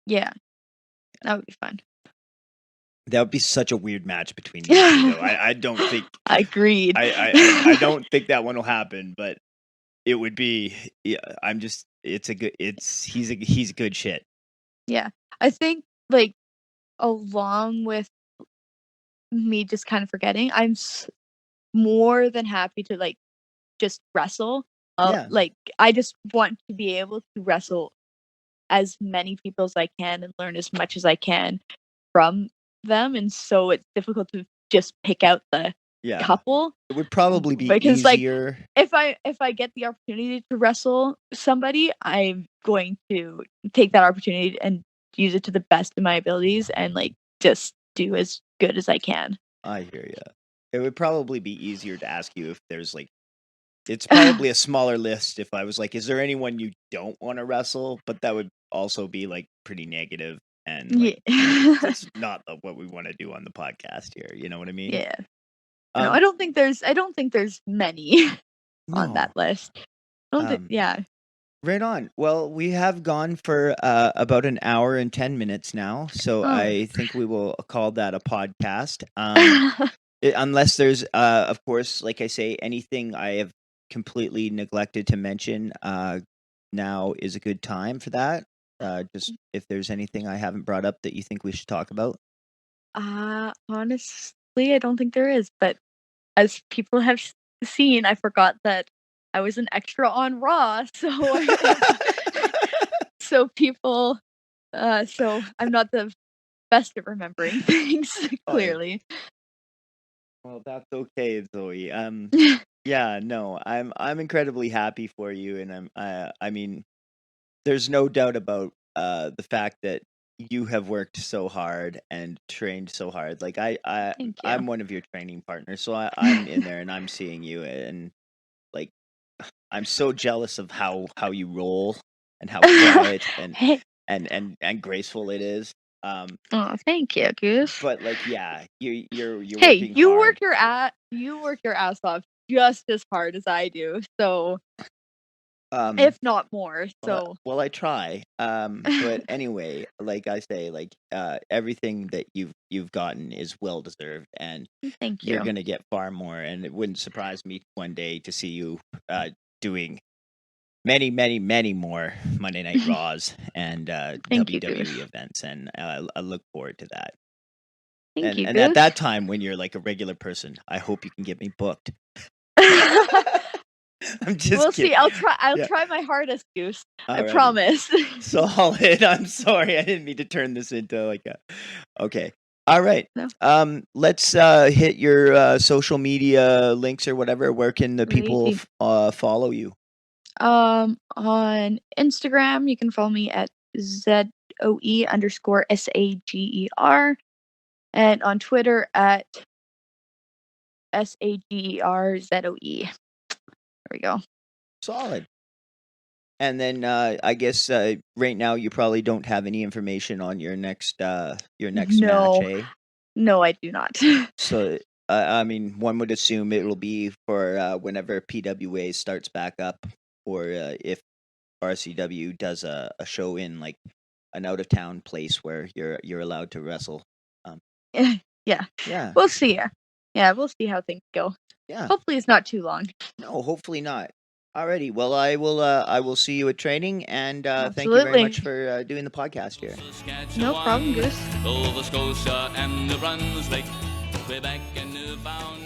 Yeah, that would be fun. That would be such a weird match between you 2, though. I don't think Agreed. I don't think that one will happen, but it would be yeah, I'm just it's he's good shit. Yeah. I think, like, along with me just kind of forgetting, more than happy to, like, just wrestle. Yeah, Like, I just want to be able to wrestle as many people as I can and learn as much as I can from them, and so it's difficult to just pick out the yeah. couple, It would probably be because, like, easier. if I get the opportunity to wrestle somebody, I'm going to take that opportunity and use it to the best of my abilities and, like, just do as good as I can. I hear you. It would probably be easier to ask you if there's, like it's probably a smaller list if I was like, "Is there anyone you don't wanna wrestle?" But that would also be, like, pretty negative and, like, Yeah. that's not what we wanna do on the podcast here, you know what I mean? Yeah. No, Um, I don't think there's many on that no, list. I don't think um yeah. Right on. Well, we have gone for about an hour and 10 minutes now, so Oh. I think we will call that a podcast. Unless there's, of course, like I say, anything I have completely neglected to mention, now is a good time for that. Just if there's anything I haven't brought up that you think we should talk about. Honestly, I don't think there is, but as people have seen, I forgot that I was an extra on Raw, so so people, so I'm not the best at remembering things, Oh, yeah. clearly. Well, that's okay, Zoe. Yeah, no, I'm incredibly happy for you, and I mean, there's no doubt about the fact that you have worked so hard and trained so hard. Like Thank you. I'm one of your training partners, so I'm in there and I'm seeing you, and like I'm so jealous of how you roll and how quiet Hey, and graceful it is. oh, thank you, Goose. But like, yeah, you're Hey, working hard. you work your ass off just as hard as I do, so Um, if not more, so well, I try. But anyway, like I say, like everything that you've gotten is well deserved, and thank you're you. gonna get far more. And it wouldn't surprise me one day to see you doing many, many, many more Monday Night Raws and Thank you, WWE Goose. events, and I look forward to that. Thank you, And at Goose. that time, when you're like a regular person, I hope you can get me booked. I'm just We'll kidding. see. I'll Yeah. try my hardest, Goose. I Alrighty. promise. Solid. I'm sorry. I didn't mean to turn this into like a. Okay. All right. No, Let's hit your social media links or whatever. Where can the people easy. follow you? On Instagram, you can follow me at ZOE_SAGER, and on Twitter at SAGERZOE. There we go. Solid. And then I guess right now you probably don't have any information on your next match, No, eh? no, I do not. So I mean, one would assume it'll be for whenever PWA starts back up, or if RCW does a show in like an out of town place where you're allowed to wrestle. Um, Yeah, yeah, we'll see. Yeah, we'll see how things go. yeah. Hopefully, it's not too long. No, hopefully not. Alrighty. Well, I will see you at training, and thank you very much Absolutely. for doing the podcast here. No problem, Saskatchewan, Goose. Nova Scotia, and New Brunswick, Quebec and Newfoundland.